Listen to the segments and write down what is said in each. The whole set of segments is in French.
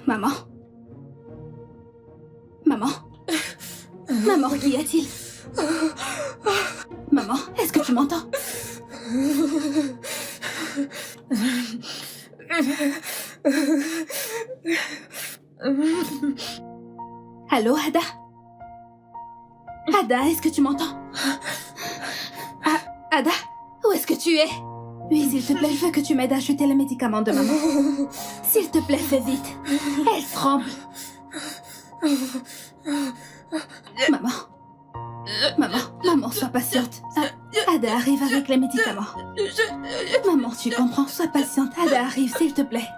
Maman? Maman? Maman, qu'y a-t-il? Maman, est-ce que tu m'entends? Allô, Ada? Ada, est-ce que tu m'entends? Ada, où est-ce que tu es? Oui, s'il te plaît, je veux que tu m'aides à acheter les médicaments de maman. S'il te plaît, fais vite. Elle tremble. Maman. Maman, sois patiente. Ada arrive avec les médicaments. Maman, tu comprends, sois patiente. Ada arrive, s'il te plaît.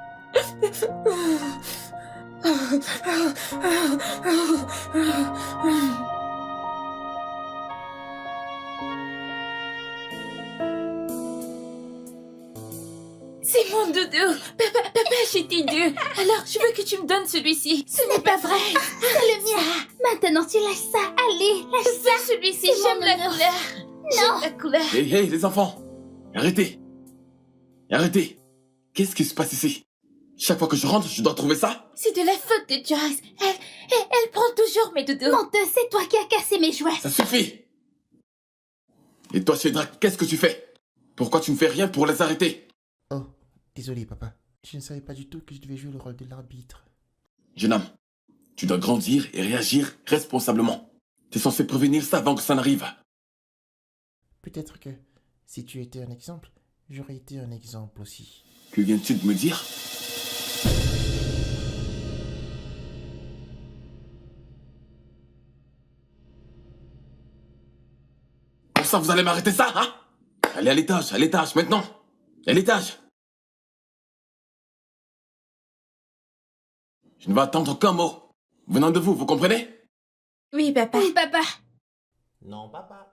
C'est mon doudou. Papa, j'étais Dieu. Alors, je veux que tu me donnes celui-ci. Ce n'est pas vrai. C'est le mien. Maintenant, tu lâches ça. Allez, lâche ça. Celui-ci, j'aime la couleur. Non. J'aime la couleur. Hey, les enfants! Arrêtez! Arrêtez! Qu'est-ce qui se passe ici? Chaque fois que je rentre, je dois trouver ça? C'est de la faute de Joyce. Elle prend toujours mes doudous. Menteuse, c'est toi qui as cassé mes jouets. Ça suffit! Et toi, Cédra, qu'est-ce que tu fais? Pourquoi tu ne fais rien pour les arrêter? Oh, désolé papa. Je ne savais pas du tout que je devais jouer le rôle de l'arbitre. Jeune homme, tu dois grandir et réagir responsablement. Tu es censé prévenir ça avant que ça n'arrive. Peut-être que, si tu étais un exemple, j'aurais été un exemple aussi. Que viens-tu de me dire? Pour ça, vous allez m'arrêter ça, hein? Allez à l'étage, maintenant! À l'étage! Je ne vais attendre qu'un mot. Venant de vous, vous comprenez? Oui, papa. Oui, papa. Non papa.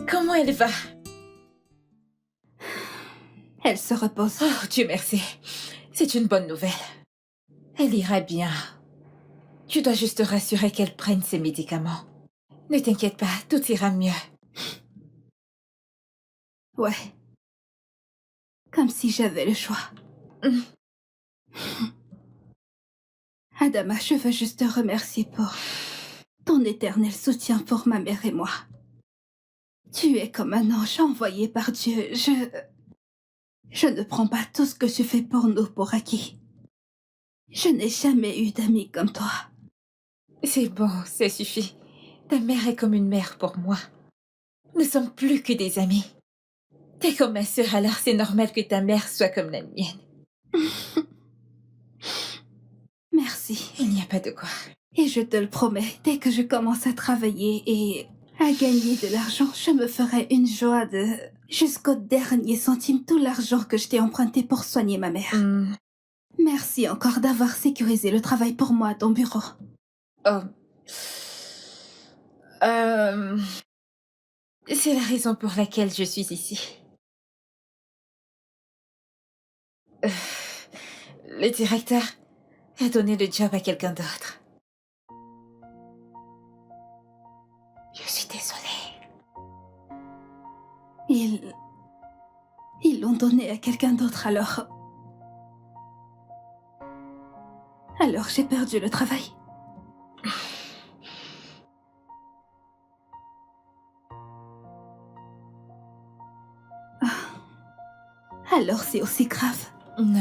Comment elle va? Elle se repose. Oh, Dieu merci. C'est une bonne nouvelle. Elle ira bien. Tu dois juste te rassurer qu'elle prenne ses médicaments. Ne t'inquiète pas, tout ira mieux. Ouais. Comme si j'avais le choix. Adama, je veux juste te remercier pour ton éternel soutien pour ma mère et moi. Tu es comme un ange envoyé par Dieu. Je ne prends pas tout ce que tu fais pour nous pour acquis. Je n'ai jamais eu d'amis comme toi. C'est bon, ça suffit. Ta mère est comme une mère pour moi. Nous sommes plus que des amis. T'es comme ma sœur, alors c'est normal que ta mère soit comme la mienne. Merci. Il n'y a pas de quoi. Et je te le promets, dès que je commence à travailler et à gagner de l'argent, je me ferai une joie de... jusqu'au dernier centime, tout l'argent que je t'ai emprunté pour soigner ma mère. Merci encore d'avoir sécurisé le travail pour moi à ton bureau. Oh. C'est la raison pour laquelle je suis ici. Le directeur a donné le job à quelqu'un d'autre. Je suis désolée. Ils l'ont donné à quelqu'un d'autre alors... Alors j'ai perdu le travail. Alors c'est aussi grave. Non.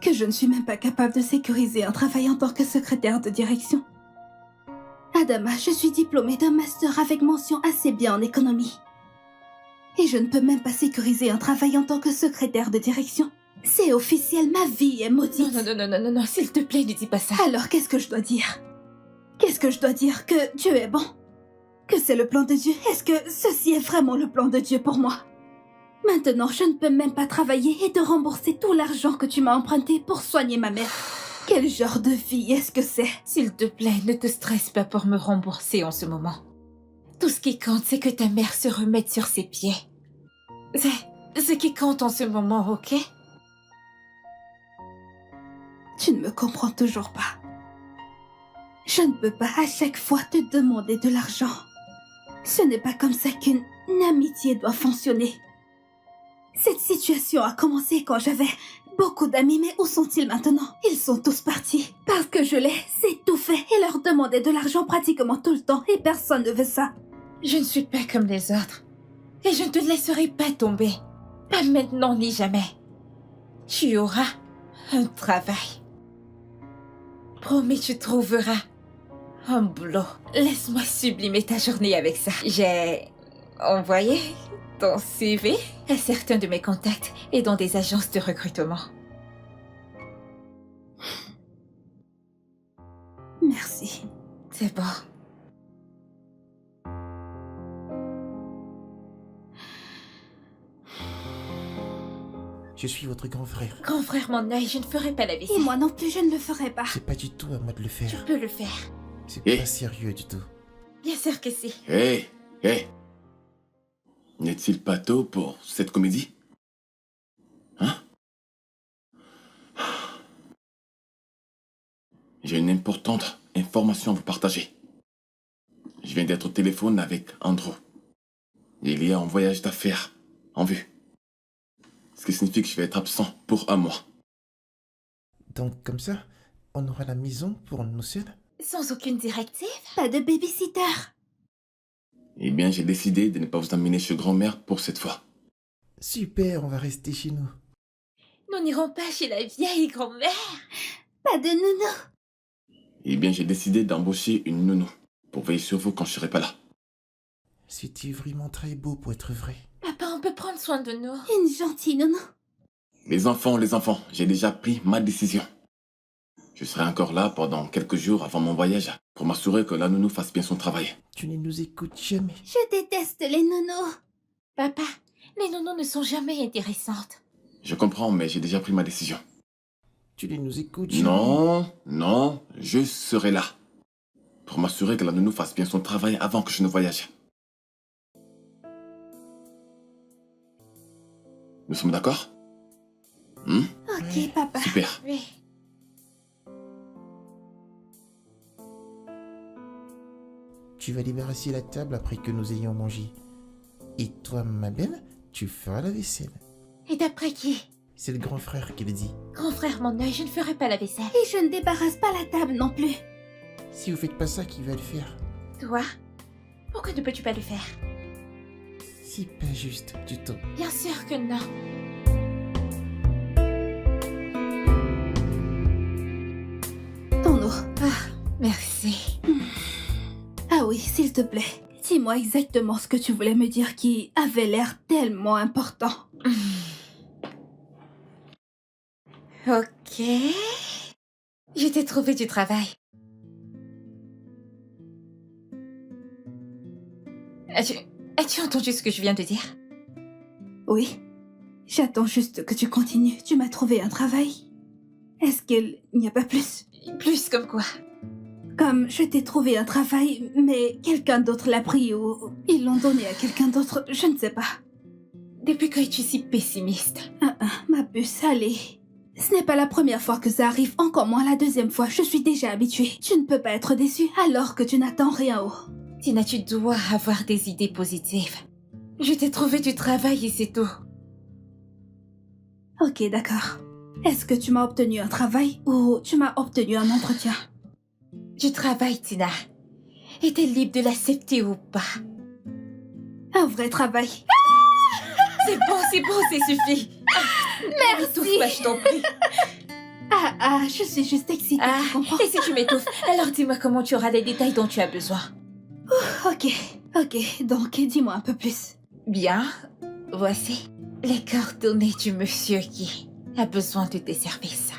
Que je ne suis même pas capable de sécuriser un travail en tant que secrétaire de direction. Adama, je suis diplômée d'un master avec mention assez bien en économie. Et je ne peux même pas sécuriser un travail en tant que secrétaire de direction. C'est officiel, ma vie est maudite. Non, s'il te plaît, ne dis pas ça. Alors qu'est-ce que je dois dire? Qu'est-ce que je dois dire? Que Dieu est bon? Que c'est le plan de Dieu? Est-ce que ceci est vraiment le plan de Dieu pour moi? Maintenant, je ne peux même pas travailler et te rembourser tout l'argent que tu m'as emprunté pour soigner ma mère. Quel genre de vie est-ce que c'est? S'il te plaît, ne te stresse pas pour me rembourser en ce moment. Tout ce qui compte, c'est que ta mère se remette sur ses pieds. C'est ce qui compte en ce moment, ok? Tu ne me comprends toujours pas. Je ne peux pas à chaque fois te demander de l'argent. Ce n'est pas comme ça qu'une amitié doit fonctionner. Cette situation a commencé quand j'avais beaucoup d'amis, mais où sont-ils maintenant? Ils sont tous partis. Parce que je les étouffais et leur demandais de l'argent pratiquement tout le temps et personne ne veut ça. Je ne suis pas comme les autres. Et je ne te laisserai pas tomber. Pas maintenant ni jamais. Tu auras un travail. Promis, tu trouveras un boulot. Laisse-moi sublimer ta journée avec ça. J'ai envoyé ton CV à certains de mes contacts et dans des agences de recrutement. Merci. C'est bon. Je suis votre grand frère. Grand frère, mon œil, je ne ferai pas la Et vaisselle. moi non plus, je ne le ferai pas. C'est pas du tout à moi de le Je faire. peux le faire. C'est Eh. pas sérieux du tout. Bien sûr que si. Hé, hé. N'est-il pas tôt pour cette comédie? Hein? J'ai une importante information à vous partager. Je viens d'être au téléphone avec Andrew. Il y a un voyage d'affaires en vue. Ce qui signifie que je vais être absent pour un mois. Donc comme ça, on aura la maison pour nous seuls? Sans aucune directive? Pas de babysitter. Eh bien, j'ai décidé de ne pas vous emmener chez grand-mère pour cette fois. Super, on va rester chez nous. Nous n'irons pas chez la vieille grand-mère. Pas de nounou. Eh bien, j'ai décidé d'embaucher une nounou pour veiller sur vous quand je serai pas là. C'était vraiment très beau pour être vrai. Papa, on peut prendre soin de nous. Une gentille nounou. Les enfants, j'ai déjà pris ma décision. Je serai encore là pendant quelques jours avant mon voyage pour m'assurer que la nounou fasse bien son travail. Tu ne nous écoutes jamais. Je déteste les nounous. Papa, les nounous ne sont jamais intéressantes. Je comprends, mais j'ai déjà pris ma décision. Tu ne nous écoutes jamais. Non, je serai là pour m'assurer que la nounou fasse bien son travail avant que je ne voyage. Nous sommes d'accord? Ok, Ouais. papa. Super. Oui. Tu vas débarrasser la table après que nous ayons mangé. Et toi, ma belle, tu feras la vaisselle. Et d'après qui? C'est le grand frère qui le dit. Grand frère, mon œil, je ne ferai pas la vaisselle. Et je ne débarrasse pas la table non plus. Si vous faites pas ça, qui va le faire? Toi? Pourquoi ne peux-tu pas le faire? C'est pas juste du tout. Bien sûr que non. Ton eau. Merci. Ah oui, s'il te plaît. Dis-moi exactement ce que tu voulais me dire qui avait l'air tellement important. Ok. Je t'ai trouvé du travail. As-tu entendu ce que je viens de dire? Oui. J'attends juste que tu continues. Tu m'as trouvé un travail. Est-ce qu'il n'y a pas plus? Plus comme quoi? Comme je t'ai trouvé un travail, mais quelqu'un d'autre l'a pris ou ils l'ont donné à quelqu'un d'autre, je ne sais pas. Depuis quand es-tu si pessimiste? Ma puce, allez. Ce n'est pas la première fois que ça arrive, encore moins la deuxième fois. Je suis déjà habituée. Tu ne peux pas être déçue alors que tu n'attends rien haut. Tina, tu dois avoir des idées positives. Je t'ai trouvé du travail et c'est tout. Ok, d'accord. Est-ce que tu m'as obtenu un travail ou tu m'as obtenu un entretien? Du travail, Tina. Et t'es libre de l'accepter ou pas. Un vrai travail. C'est bon, c'est suffit. Merci. Pas, je t'en prie. Je suis juste excitée, Ah, tu comprends? et si tu m'étouffes, alors dis-moi comment tu auras les détails dont tu as besoin. Ok, donc dis-moi un peu plus. Bien, voici les coordonnées du monsieur qui a besoin de tes services.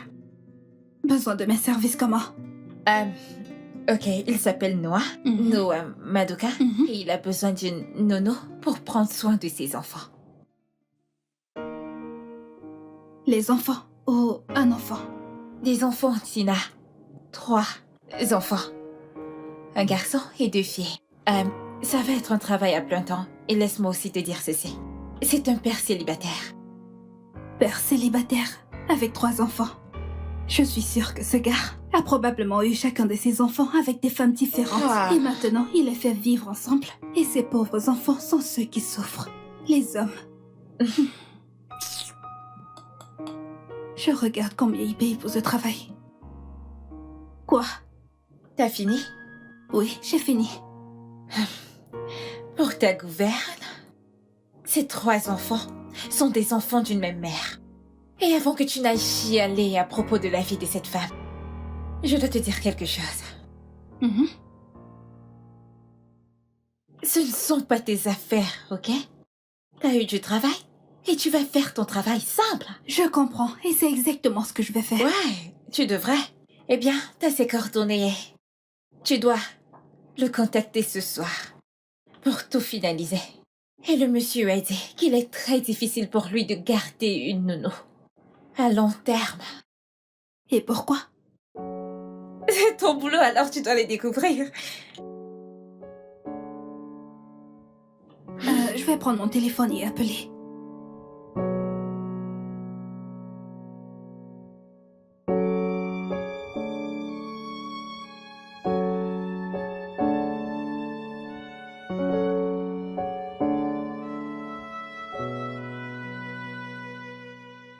Besoin de mes services comment? Ok, il s'appelle Noah, Mhm. Noah Madoka, Mhm. et il a besoin d'une nono pour prendre soin de ses enfants. Les enfants ou un enfant? Des enfants, Tina. 3 enfants. Un garçon et 2 filles. Ça va être un travail à plein temps. Et laisse-moi aussi te dire ceci. C'est un père célibataire. Père célibataire, avec 3 enfants. Je suis sûre que ce gars a probablement eu chacun de ses enfants avec des femmes différentes. Ah. Et maintenant, il les fait vivre ensemble. Et ces pauvres enfants sont ceux qui souffrent. Les hommes. Je regarde combien il paye pour ce travail. Quoi? T'as fini? Oui, j'ai fini. Pour ta gouverne, ces 3 enfants sont des enfants d'une même mère. Et avant que tu n'ailles chialer à propos de la vie de cette femme, je dois te dire quelque chose. Mhm. Ce ne sont pas tes affaires, ok? T'as eu du travail et tu vas faire ton travail simple. Je comprends, et c'est exactement ce que je vais faire. Ouais, tu devrais. Eh bien, t'as ses coordonnées. Tu dois le contacter ce soir pour tout finaliser. Et le monsieur a dit qu'il est très difficile pour lui de garder une nounou à long terme. Et pourquoi? C'est ton boulot, alors tu dois les découvrir. Je vais prendre mon téléphone et appeler.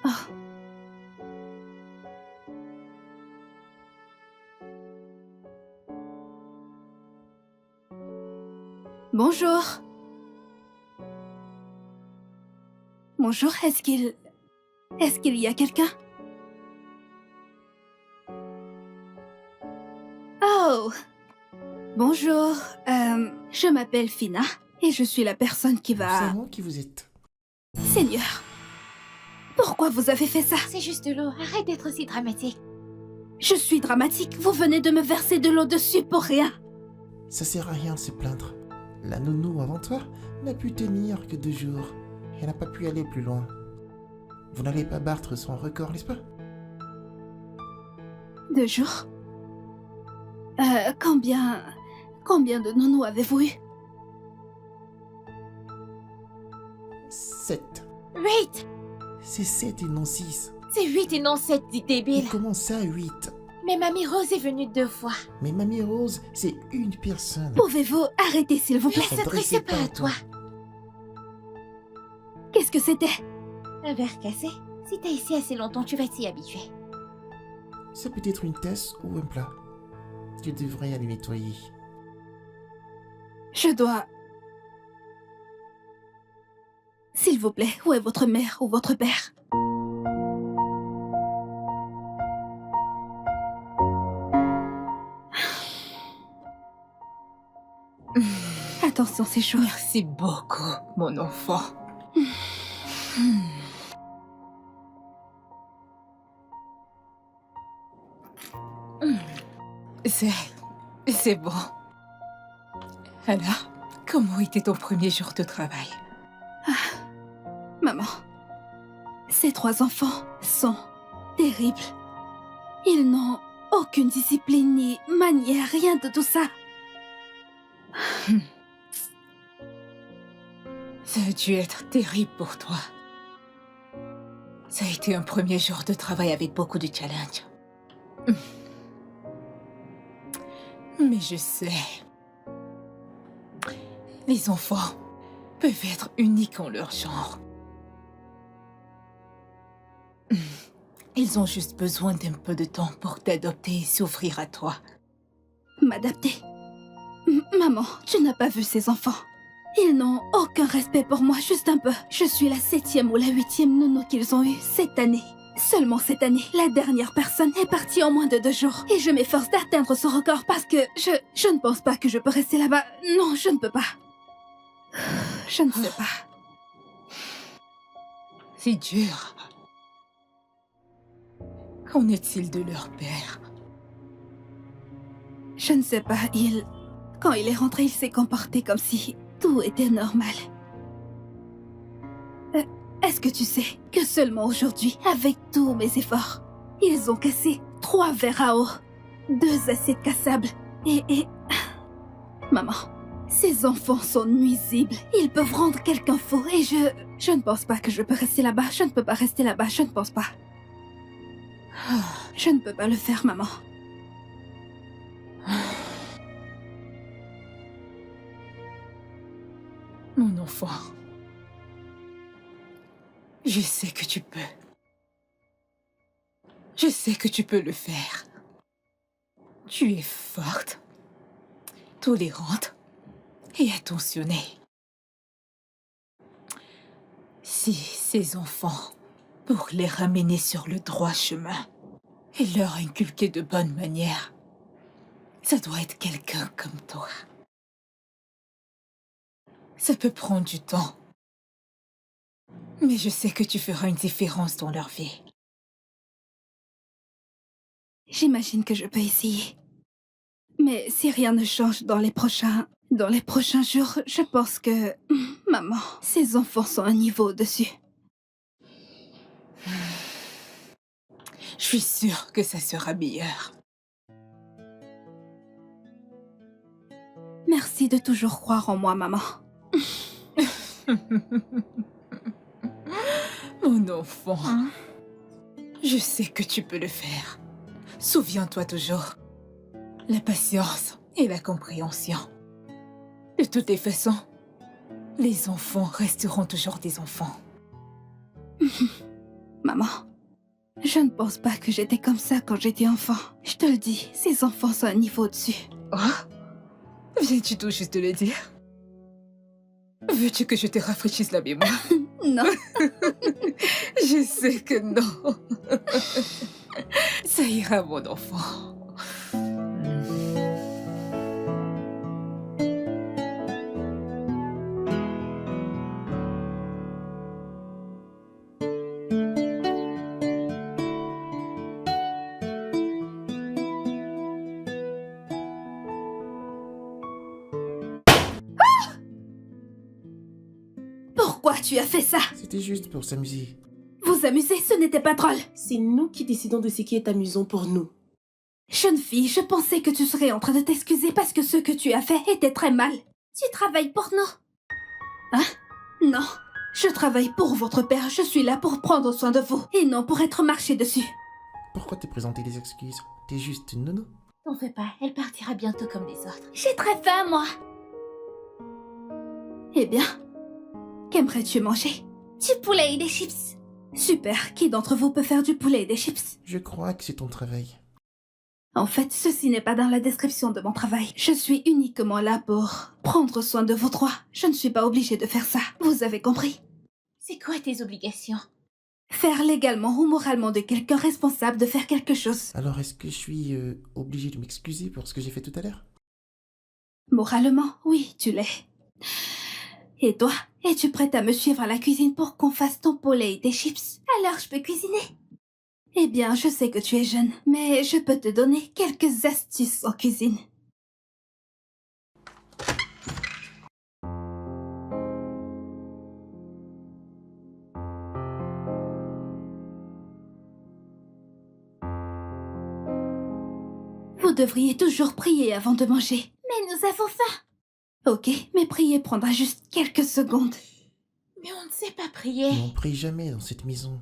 Oh. Bonjour. Bonjour, est-ce qu'il y a quelqu'un? Oh. Bonjour, je m'appelle Fina et je suis la personne qui va... C'est moi qui vous êtes. Seigneur, pourquoi vous avez fait ça? C'est juste de l'eau, arrête d'être si dramatique. Je suis dramatique, vous venez de me verser de l'eau dessus pour rien. Ça sert à rien de se plaindre. La nounou avant toi n'a pu tenir que 2 jours. Elle n'a pas pu aller plus loin. Vous n'allez pas battre son record, n'est-ce pas? 2 jours? Combien de nounous avez-vous eu? 7. 8. C'est 7 et non 6. C'est 8 et non 7, dit débile. Et comment ça, 8? Mais Mamie Rose est venue 2 fois. Mais Mamie Rose, c'est une personne. Pouvez-vous arrêter s'il vous plaît? Elle s'adressait pas à toi. Qu'est-ce que c'était? Un verre cassé. Si t'es ici assez longtemps, tu vas t'y habituer. C'est peut-être une tasse ou un plat. Tu devrais aller nettoyer. Je dois... S'il vous plaît, où est votre mère ou votre père? Attention, c'est chaud. Merci beaucoup, mon enfant. C'est bon. Alors, comment était ton premier jour de travail? Maman, ces 3 enfants sont terribles. Ils n'ont aucune discipline ni manière, rien de tout ça. Ça a dû être terrible pour toi. Ça a été un premier jour de travail avec beaucoup de challenges. Mais je sais. Les enfants peuvent être uniques en leur genre. Ils ont juste besoin d'un peu de temps pour t'adopter et s'ouvrir à toi. M'adapter. Maman, tu n'as pas vu ces enfants. Ils n'ont aucun respect pour moi, juste un peu. Je suis la 7e ou la 8e nounou qu'ils ont eue cette année. Seulement cette année, la dernière personne est partie en moins de 2 jours. Et je m'efforce d'atteindre ce record parce que je ne pense pas que je peux rester là-bas. Non, je ne peux pas. Je ne sais pas. C'est dur. Qu'en est-il de leur père? Je ne sais pas, quand il est rentré, il s'est comporté comme si tout était normal. Est-ce que tu sais que seulement aujourd'hui, avec tous mes efforts, ils ont cassé 3 verres à eau, 2 assiettes cassables et... Maman, ces enfants sont nuisibles. Ils peuvent rendre quelqu'un fou et je ne pense pas que je peux rester là-bas. Je ne peux pas rester là-bas, je ne pense pas. Je ne peux pas le faire, maman. Mon enfant, je sais que tu peux. Je sais que tu peux le faire. Tu es forte, tolérante et attentionnée. Si ces enfants, pour les ramener sur le droit chemin et leur inculquer de bonnes manières, ça doit être quelqu'un comme toi. Ça peut prendre du temps, mais je sais que tu feras une différence dans leur vie. J'imagine que je peux essayer. Mais si rien ne change dans les prochains jours, je pense que... Maman, ces enfants sont un niveau au-dessus. Je suis sûre que ça sera meilleur. Merci de toujours croire en moi, maman. Mon enfant, je sais que tu peux le faire. Souviens-toi toujours. La patience et la compréhension. De toutes les façons, les enfants resteront toujours des enfants. Maman, je ne pense pas que j'étais comme ça quand j'étais enfant. Je te le dis, ces enfants sont un niveau au-dessus. Oh, viens-tu tout juste de le dire? Veux-tu que je te rafraîchisse la mémoire? Non. Je sais que non. Ça ira, mon enfant. Pourquoi tu as fait ça? C'était juste pour s'amuser. Vous amuser, ce n'était pas drôle. C'est nous qui décidons de ce qui est amusant pour nous. Jeune fille, je pensais que tu serais en train de t'excuser parce que ce que tu as fait était très mal. Tu travailles pour nous. Hein? Non. Je travaille pour votre père. Je suis là pour prendre soin de vous et non pour être marché dessus. Pourquoi te présenter des excuses? T'es juste une nounou. T'en fais pas, elle partira bientôt comme les autres. J'ai très faim, moi. Eh bien, qu'aimerais-tu manger? Du poulet et des chips. Super. Qui d'entre vous peut faire du poulet et des chips? Je crois que c'est ton travail. En fait, ceci n'est pas dans la description de mon travail. Je suis uniquement là pour prendre soin de vous trois. Je ne suis pas obligée de faire ça. Vous avez compris? C'est quoi tes obligations? Faire légalement ou moralement de quelqu'un responsable de faire quelque chose. Alors est-ce que je suis obligé de m'excuser pour ce que j'ai fait tout à l'heure? Moralement, oui, tu l'es. Et toi, es-tu prête à me suivre à la cuisine pour qu'on fasse ton poulet et tes chips? Alors je peux cuisiner. Eh bien, je sais que tu es jeune, mais je peux te donner quelques astuces en cuisine. Vous devriez toujours prier avant de manger. Mais nous avons faim. Ok, mais prier prendra juste quelques secondes. Mais on ne sait pas prier. Mais on prie jamais dans cette maison.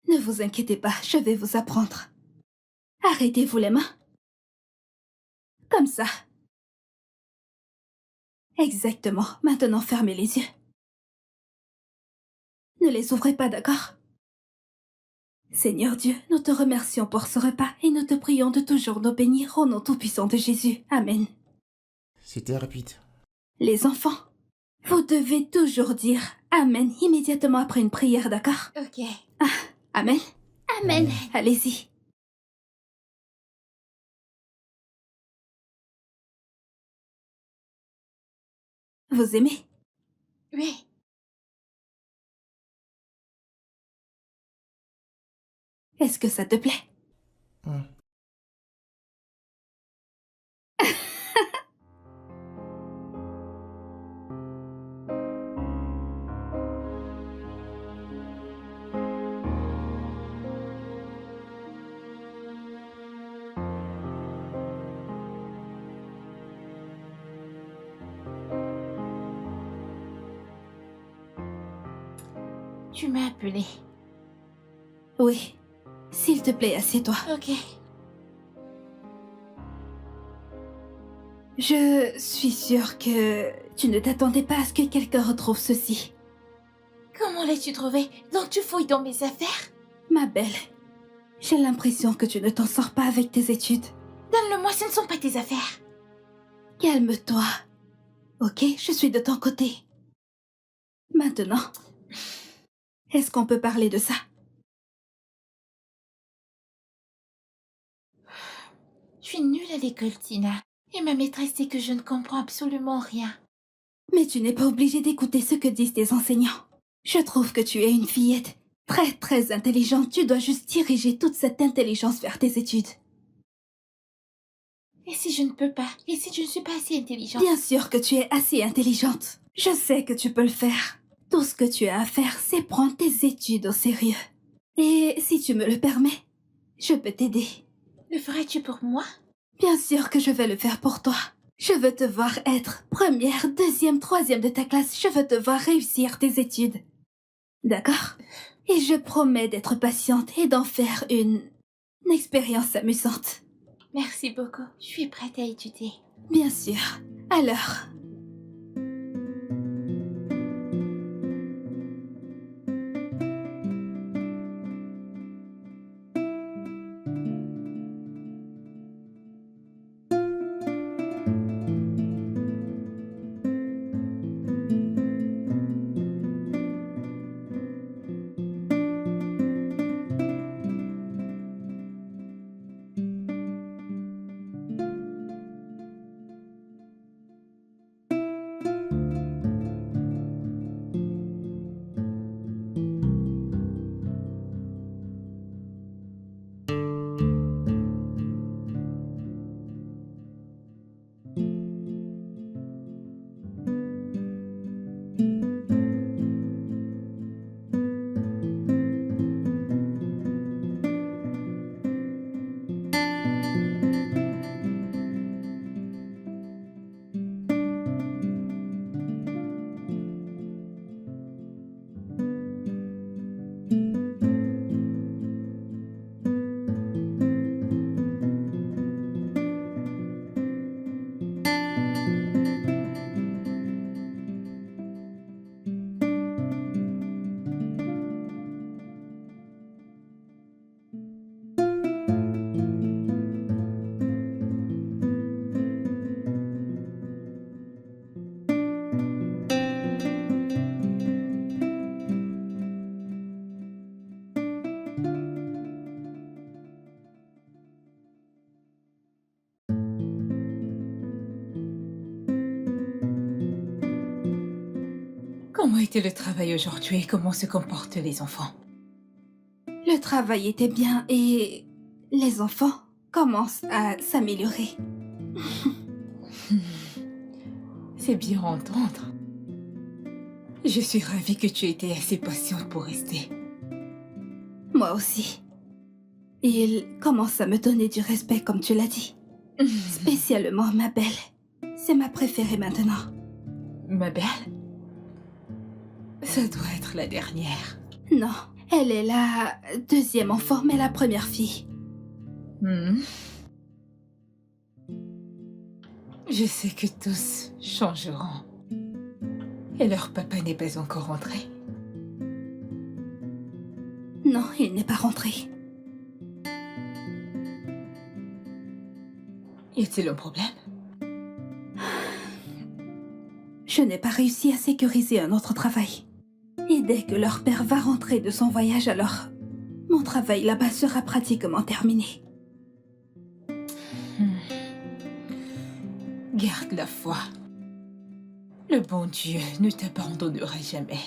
Ne vous inquiétez pas, je vais vous apprendre. Arrêtez-vous les mains. Comme ça. Exactement. Maintenant, fermez les yeux. Ne les ouvrez pas, d'accord? Seigneur Dieu, nous te remercions pour ce repas et nous te prions de toujours nous bénir au nom tout-puissant de Jésus. Amen. C'était rapide. Les enfants, vous devez toujours dire Amen immédiatement après une prière, d'accord? Ok. Amen. Amen. Allez-y. Vous aimez? Oui. Est-ce que ça te plaît? Hum. Tu m'as appelé. Oui. S'il te plaît, assieds-toi. Ok. Je suis sûre que tu ne t'attendais pas à ce que quelqu'un retrouve ceci. Comment l'as-tu trouvé? Donc tu fouilles dans mes affaires? Ma belle, j'ai l'impression que tu ne t'en sors pas avec tes études. Donne-le-moi, ce ne sont pas tes affaires. Calme-toi. Ok, je suis de ton côté. Maintenant, est-ce qu'on peut parler de ça? Je suis nulle à l'école, Tina. Et ma maîtresse dit que je ne comprends absolument rien. Mais tu n'es pas obligée d'écouter ce que disent tes enseignants. Je trouve que tu es une fillette très très intelligente. Tu dois juste diriger toute cette intelligence vers tes études. Et si je ne peux pas? Et si je ne suis pas assez intelligente? Bien sûr que tu es assez intelligente. Je sais que tu peux le faire. Tout ce que tu as à faire, c'est prendre tes études au sérieux. Et si tu me le permets, je peux t'aider. Le ferais-tu pour moi? Bien sûr que je vais le faire pour toi. Je veux te voir être première, deuxième, troisième de ta classe. Je veux te voir réussir tes études. D'accord? Et je promets d'être patiente et d'en faire une expérience amusante. Merci beaucoup. Je suis prête à étudier. Bien sûr. Alors... Comment était le travail aujourd'hui et comment se comportent les enfants? Le travail était bien et les enfants commencent à s'améliorer. C'est bien à entendre. Je suis ravie que tu aies été assez patiente pour rester. Moi aussi. Ils commencent à me donner du respect comme tu l'as dit. Spécialement ma belle. C'est ma préférée maintenant. Ma belle? Ça doit être la dernière. Non, elle est la deuxième enfant, mais la première fille. Je sais que tous changeront. Et leur papa n'est pas encore rentré. Non, il n'est pas rentré. Y a-t-il un problème? Je n'ai pas réussi à sécuriser un autre travail. Et dès que leur père va rentrer de son voyage, alors mon travail là-bas sera pratiquement terminé. Garde la foi. Le bon Dieu ne t'abandonnera jamais.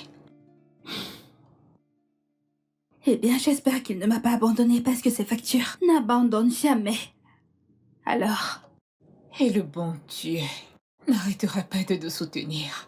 Eh bien, j'espère qu'il ne m'a pas abandonnée parce que ces factures n'abandonnent jamais. Alors... Et le bon Dieu n'arrêtera pas de nous soutenir.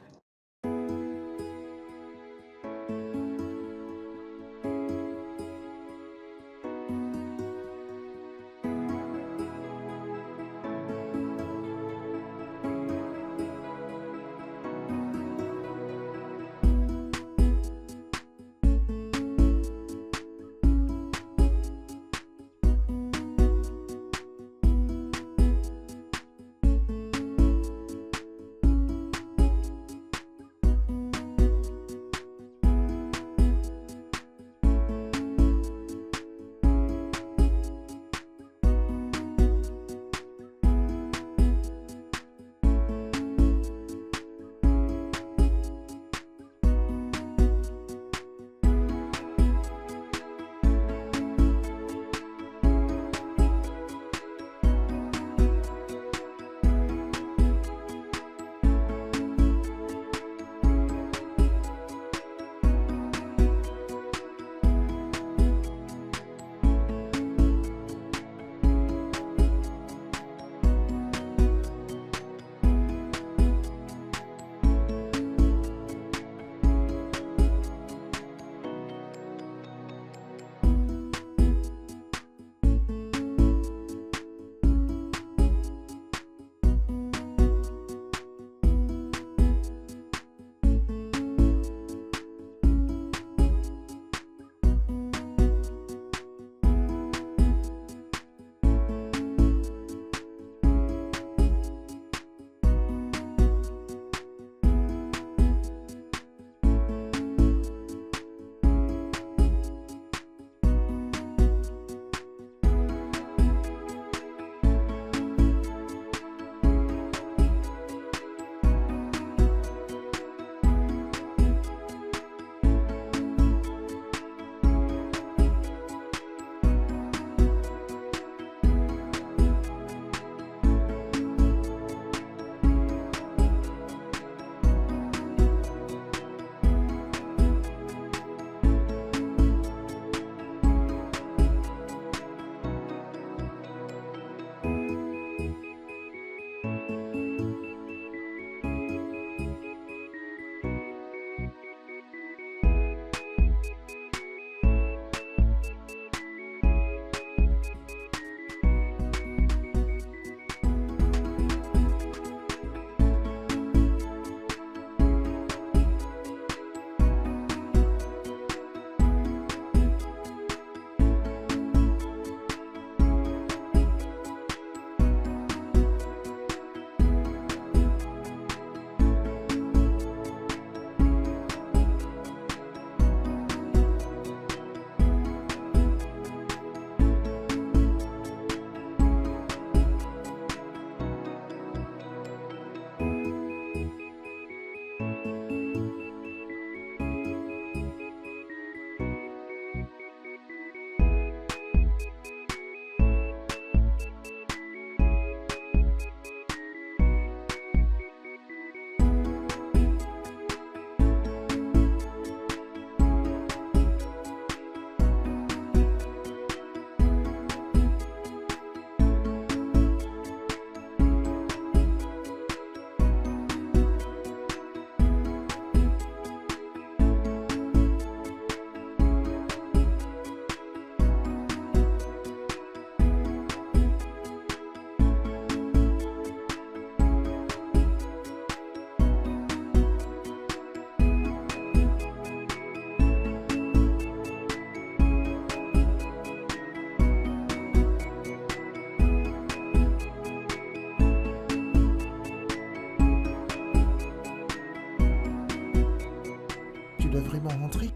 tu dois vraiment rentrer?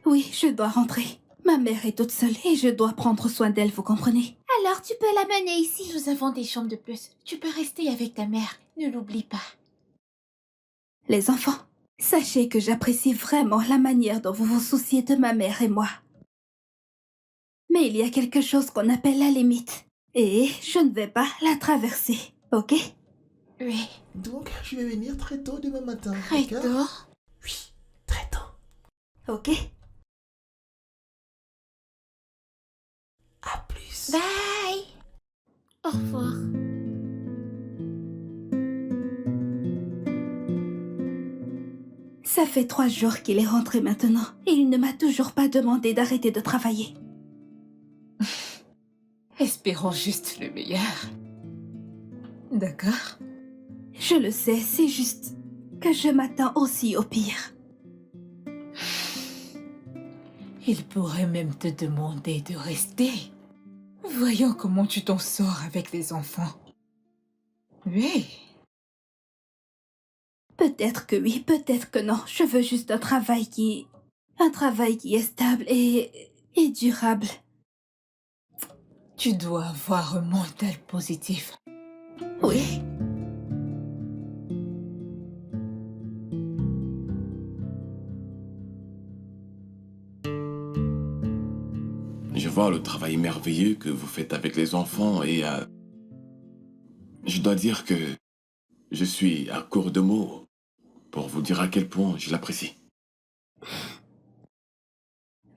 Oui, je dois rentrer. Ma mère est toute seule et je dois prendre soin d'elle, vous comprenez? Alors tu peux l'amener ici. Nous avons des chambres de plus. Tu peux rester avec ta mère. Ne l'oublie pas. Les enfants, sachez que j'apprécie vraiment la manière dont vous vous souciez de ma mère et moi. Mais il y a quelque chose qu'on appelle la limite. Et je ne vais pas la traverser, ok? Oui. Donc, je vais venir très tôt demain matin, Très d'accord? tôt. Oui, très tôt. Ok? À plus. Bye. Au revoir. Ça fait 3 jours qu'il est rentré maintenant et il ne m'a toujours pas demandé d'arrêter de travailler. Espérons juste le meilleur. D'accord? Je le sais, c'est juste que je m'attends aussi au pire. Il pourrait même te demander de rester. Voyons comment tu t'en sors avec les enfants. Oui. Peut-être que oui, peut-être que non. Je veux juste un travail qui est stable et durable. Tu dois avoir un mental positif. Oui. Je vois le travail merveilleux que vous faites avec les enfants et je dois dire que je suis à court de mots pour vous dire à quel point je l'apprécie.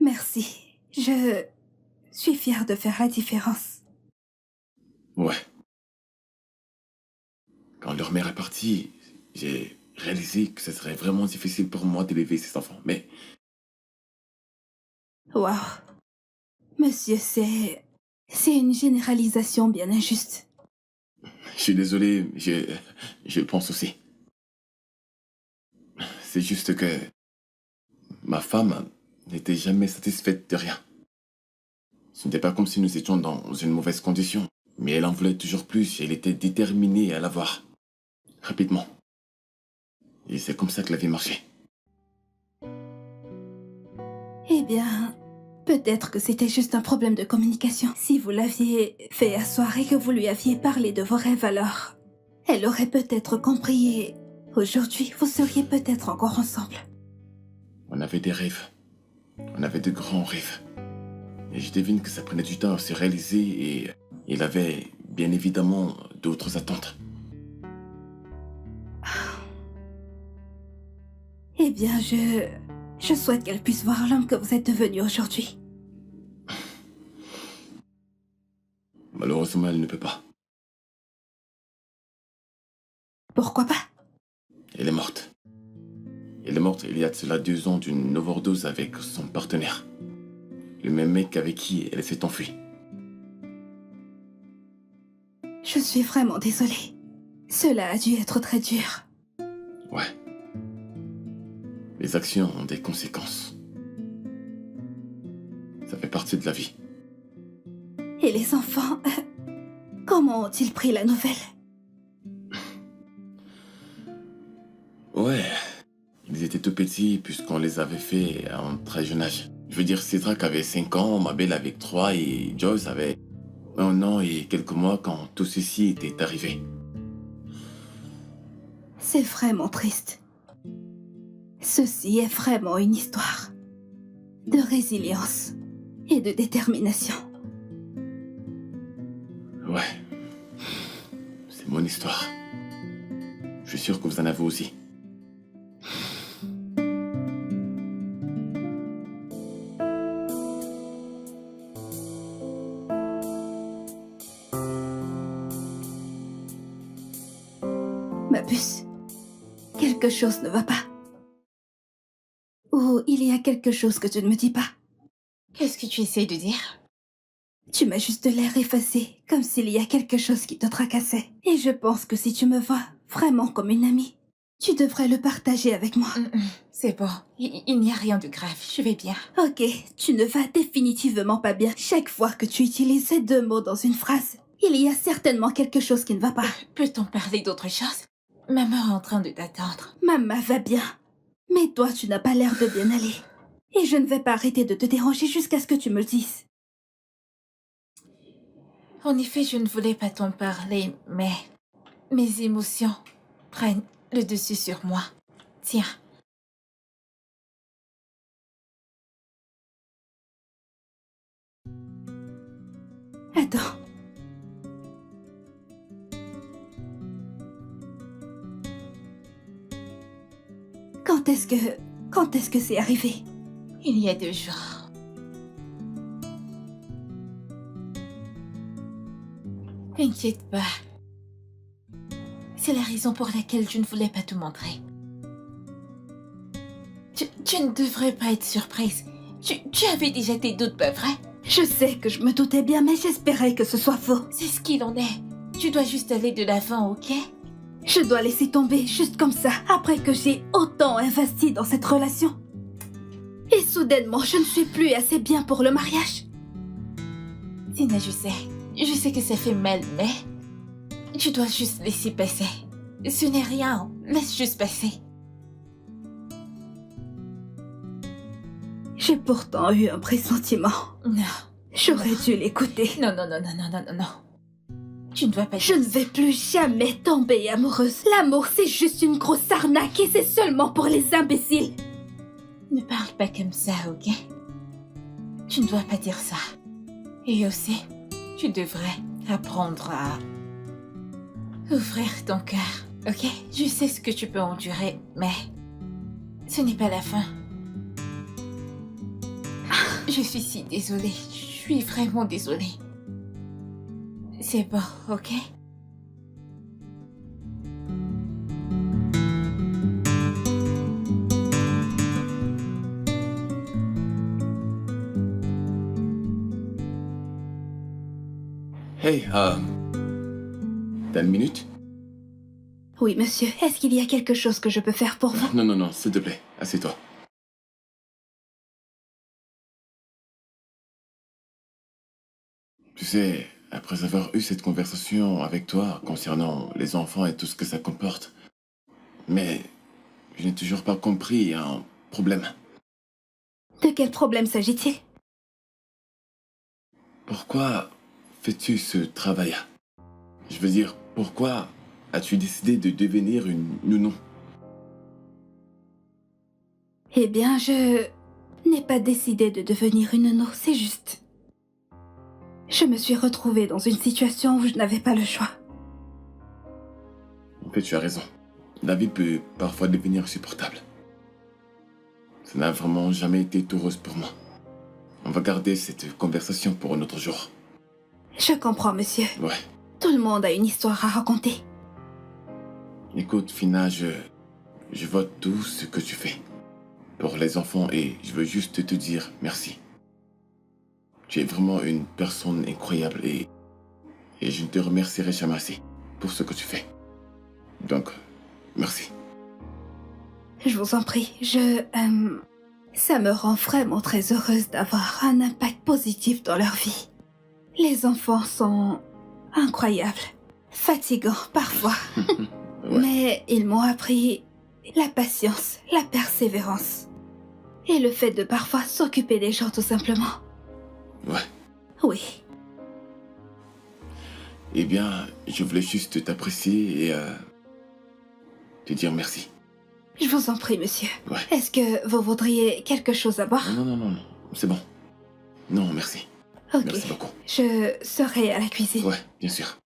Merci. Je suis fière de faire la différence. Ouais. Quand leur mère est partie, j'ai réalisé que ce serait vraiment difficile pour moi d'élever ces enfants. Mais Waouh. Monsieur, c'est une généralisation bien injuste. je suis désolé, je le pense aussi. C'est juste que ma femme n'était jamais satisfaite de rien. Ce n'était pas comme si nous étions dans une mauvaise condition, mais elle en voulait toujours plus et elle était déterminée à l'avoir. Rapidement. Et c'est comme ça que la vie marchait. Eh bien, peut-être que c'était juste un problème de communication. Si vous l'aviez fait asseoir et que vous lui aviez parlé de vos rêves alors, elle aurait peut-être compris et aujourd'hui, vous seriez peut-être encore ensemble. On avait des rêves. On avait de grands rêves. Et je devine que ça prenait du temps à se réaliser et il avait bien évidemment d'autres attentes. Eh bien, je souhaite qu'elle puisse voir l'homme que vous êtes devenu aujourd'hui. Malheureusement, elle ne peut pas. Pourquoi pas? Elle est morte. Elle est morte il y a de cela 2 ans d'une overdose avec son partenaire. Le même mec avec qui elle s'est enfuie. Je suis vraiment désolée. Cela a dû être très dur. Ouais. Les actions ont des conséquences. Ça fait partie de la vie. Et les enfants, comment ont-ils pris la nouvelle? Ouais. Ils étaient tout petits puisqu'on les avait fait à un très jeune âge. Je veux dire, Cédric avait 5 ans, Mabel avait 3 et Joyce avait 1 an et quelques mois quand tout ceci était arrivé. C'est vraiment triste. Ceci est vraiment une histoire de résilience et de détermination. Ouais. C'est mon histoire. Je suis sûr que vous en avez aussi. Ma puce, quelque chose ne va pas. Ou il y a quelque chose que tu ne me dis pas. Qu'est-ce que tu essayes de dire? Tu m'as juste l'air effacé, comme s'il y a quelque chose qui te tracassait. Et je pense que si tu me vois vraiment comme une amie, tu devrais le partager avec moi. C'est bon. Il n'y a rien de grave. Je vais bien. Ok, tu ne vas définitivement pas bien. Chaque fois que tu utilises ces 2 mots dans une phrase, il y a certainement quelque chose qui ne va pas. Peut-on parler d'autre chose? Maman est en train de t'attendre. Maman va bien. Mais toi, tu n'as pas l'air de bien aller. Et je ne vais pas arrêter de te déranger jusqu'à ce que tu me le dises. En effet, je ne voulais pas t'en parler, mais mes émotions prennent le dessus sur moi. Tiens. Attends. Quand est-ce que c'est arrivé? Il y a 2 jours. T'inquiète pas. C'est la raison pour laquelle je ne voulais pas te montrer. Tu ne devrais pas être surprise. Tu avais déjà tes doutes, pas vrai? Je sais que je me doutais bien, mais j'espérais que ce soit faux. C'est ce qu'il en est. Tu dois juste aller de l'avant, ok? Je dois laisser tomber juste comme ça, après que j'ai autant investi dans cette relation. Et soudainement, je ne suis plus assez bien pour le mariage. Tina, je sais que ça fait mal, mais tu dois juste laisser passer. Ce n'est rien, laisse juste passer. J'ai pourtant eu un pressentiment. Non. J'aurais dû l'écouter. Non. Tu ne dois pas Je dire ne vais plus jamais tomber amoureuse. L'amour, c'est juste une grosse arnaque et c'est seulement pour les imbéciles. Ne parle pas comme ça, ok? Tu ne dois pas dire ça. Et aussi, tu devrais apprendre à ouvrir ton cœur, ok? Je sais ce que tu peux endurer, mais ce n'est pas la fin. Je suis si désolée. Je suis vraiment désolée. C'est bon, ok? Hey, t'as une minute? Oui, monsieur. Est-ce qu'il y a quelque chose que je peux faire pour vous? Non, s'il te plaît, assieds-toi. Tu sais, après avoir eu cette conversation avec toi concernant les enfants et tout ce que ça comporte, mais je n'ai toujours pas compris un problème. De quel problème s'agit-il? Pourquoi fais-tu ce travail? Je veux dire, pourquoi as-tu décidé de devenir une nounou? Eh bien, je n'ai pas décidé de devenir une nounou, c'est juste. Je me suis retrouvée dans une situation où je n'avais pas le choix. En fait, tu as raison. La vie peut parfois devenir insupportable. Ça n'a vraiment jamais été tout rose pour moi. On va garder cette conversation pour un autre jour. Je comprends, monsieur. Ouais. Tout le monde a une histoire à raconter. Écoute, Fina, je vois tout ce que tu fais pour les enfants et je veux juste te dire merci. Tu es vraiment une personne incroyable et je ne te remercierai jamais assez pour ce que tu fais. Donc, merci. Je vous en prie, ça me rend vraiment très heureuse d'avoir un impact positif dans leur vie. Les enfants sont incroyables, fatigants parfois, Ouais. mais ils m'ont appris la patience, la persévérance et le fait de parfois s'occuper des gens tout simplement. Ouais. Oui, Eh bien, je voulais juste t'apprécier et te dire merci. je vous en prie, monsieur. Ouais. Est-ce que vous voudriez quelque chose à boire? Non. C'est bon. Non, merci. Ok, Merci beaucoup. je serai à la cuisine. Ouais, bien sûr.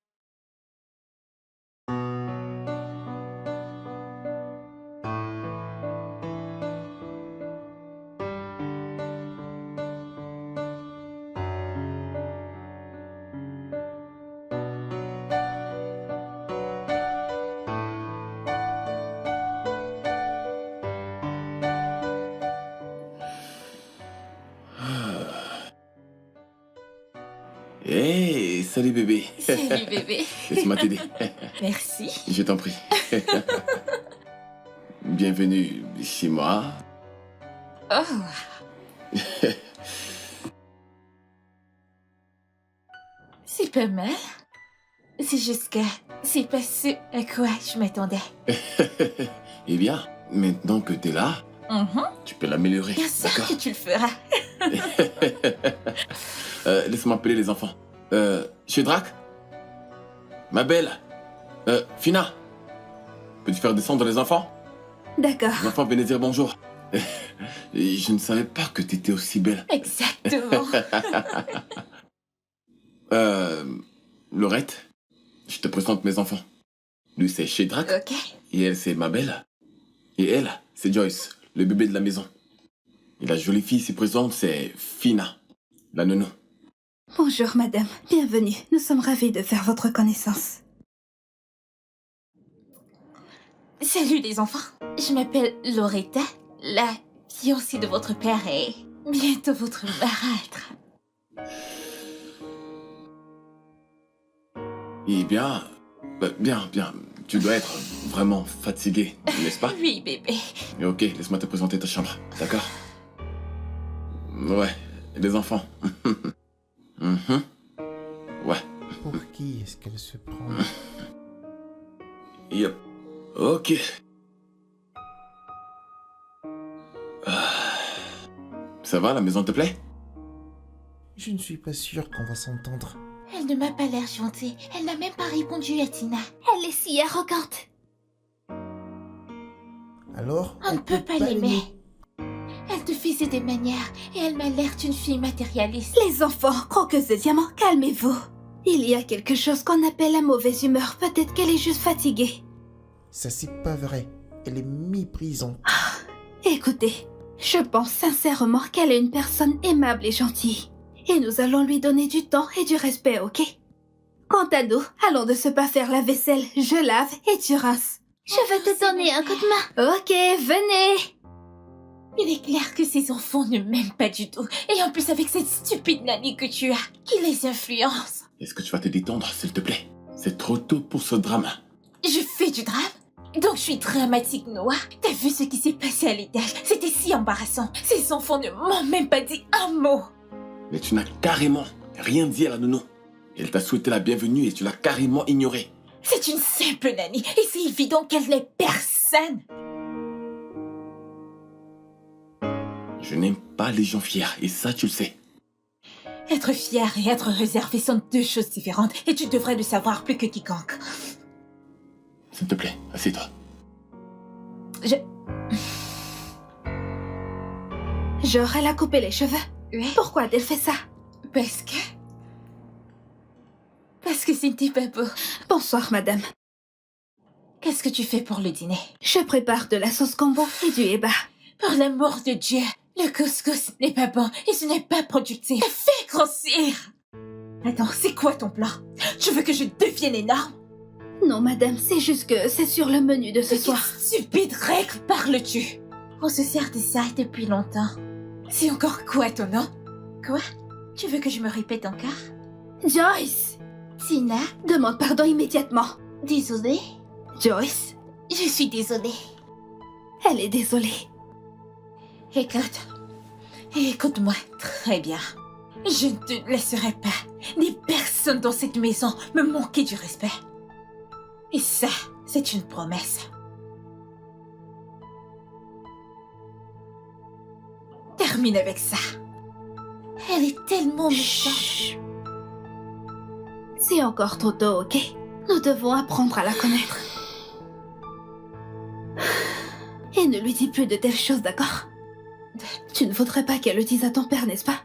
Hey, salut bébé. Salut bébé. Laisse-moi t'aider. Merci. Je t'en prie. Bienvenue chez moi. Oh. C'est pas mal. C'est juste que c'est pas ce à quoi je m'attendais. Eh bien, maintenant que t'es là, Tu peux l'améliorer, Bien sûr d'accord? que tu le feras. Laisse-moi appeler les enfants. Shedrak? Ma belle? Fina? Peux-tu faire descendre les enfants? D'accord. Les enfants, venez dire bonjour. Et je ne savais pas que tu étais aussi belle. Exactement. Laurette, je te présente mes enfants. Lui, c'est Shedrak. Ok. Et elle, c'est ma belle. Et elle, c'est Joyce, le bébé de la maison. Et la jolie fille ici présente, c'est Fina, la nounou. Bonjour, madame. Bienvenue. Nous sommes ravis de faire votre connaissance. Salut les enfants. Je m'appelle Loretta, la fiancée de votre père et bientôt votre marâtre. Et bien, bien. Tu dois être vraiment fatigué, n'est-ce pas? Oui, bébé. Et ok, laisse-moi te présenter ta chambre, d'accord? Ouais, et les enfants. Mhm. Ouais, Pour qui est-ce qu'elle se prend? yep. Ok. Ah. Ça va, la maison te plaît? Je ne suis pas sûr qu'on va s'entendre. Elle ne m'a pas l'air gentille. Elle n'a même pas répondu à Tina. Elle est si arrogante. Alors, On ne peut pas l'aimer. Elle te faisait des manières et elle m'a l'air d'une fille matérialiste. Les enfants, croqueuses de diamants, calmez-vous. Il y a quelque chose qu'on appelle la mauvaise humeur. Peut-être qu'elle est juste fatiguée. Ça, c'est pas vrai. Elle est méprisante. Écoutez, je pense sincèrement qu'elle est une personne aimable et gentille. Et nous allons lui donner du temps et du respect, ok? Quant à nous, allons de ce pas faire la vaisselle. Je lave et tu rinces. Je vais te donner un coup de main. Ok, venez. Il est clair que ces enfants ne m'aiment pas du tout. Et en plus avec cette stupide nanny que tu as, qui les influence. Est-ce que tu vas te détendre, s'il te plaît? C'est trop tôt pour ce drame. Je fais du drame? Donc je suis dramatique, Noah. T'as vu ce qui s'est passé à l'étage? C'était si embarrassant. Ces enfants ne m'ont même pas dit un mot. Mais tu n'as carrément rien dit à la nounou. Elle t'a souhaité la bienvenue et tu l'as carrément ignorée. C'est une simple nanny et c'est évident qu'elle n'est personne. Je n'aime pas les gens fiers et ça tu le sais. Être fier et être réservé sont deux choses différentes et tu devrais le savoir plus que quiconque. S'il te plaît, assieds-toi. Genre, elle a coupé les cheveux. Oui. Pourquoi a-t-elle fait ça? Parce que c'était pas beau. Bonsoir, madame. Qu'est-ce que tu fais pour le dîner? Je prépare de la sauce combo et du eba. Par l'amour de Dieu, le couscous n'est pas bon et ce n'est pas productif. Fais grossir! Attends, c'est quoi ton plan? Tu veux que je devienne énorme? Non, madame, c'est juste que c'est sur le menu de ce De soir. quelle stupide règle parles-tu? On se sert de ça depuis longtemps. C'est encore quoi ton nom? Quoi? Tu veux que je me répète encore? Joyce! Tina? Demande pardon immédiatement. Désolée? Joyce, Je suis désolée. elle est désolée. Écoute-moi très bien. Je ne te laisserai pas, ni personne dans cette maison, me manquer du respect. Et ça, c'est une promesse. Termine avec ça. Elle est tellement méchante. Chut. C'est encore trop tôt, ok? Nous devons apprendre à la connaître. Et ne lui dis plus de telles choses, d'accord? Tu ne voudrais pas qu'elle le dise à ton père, n'est-ce pas?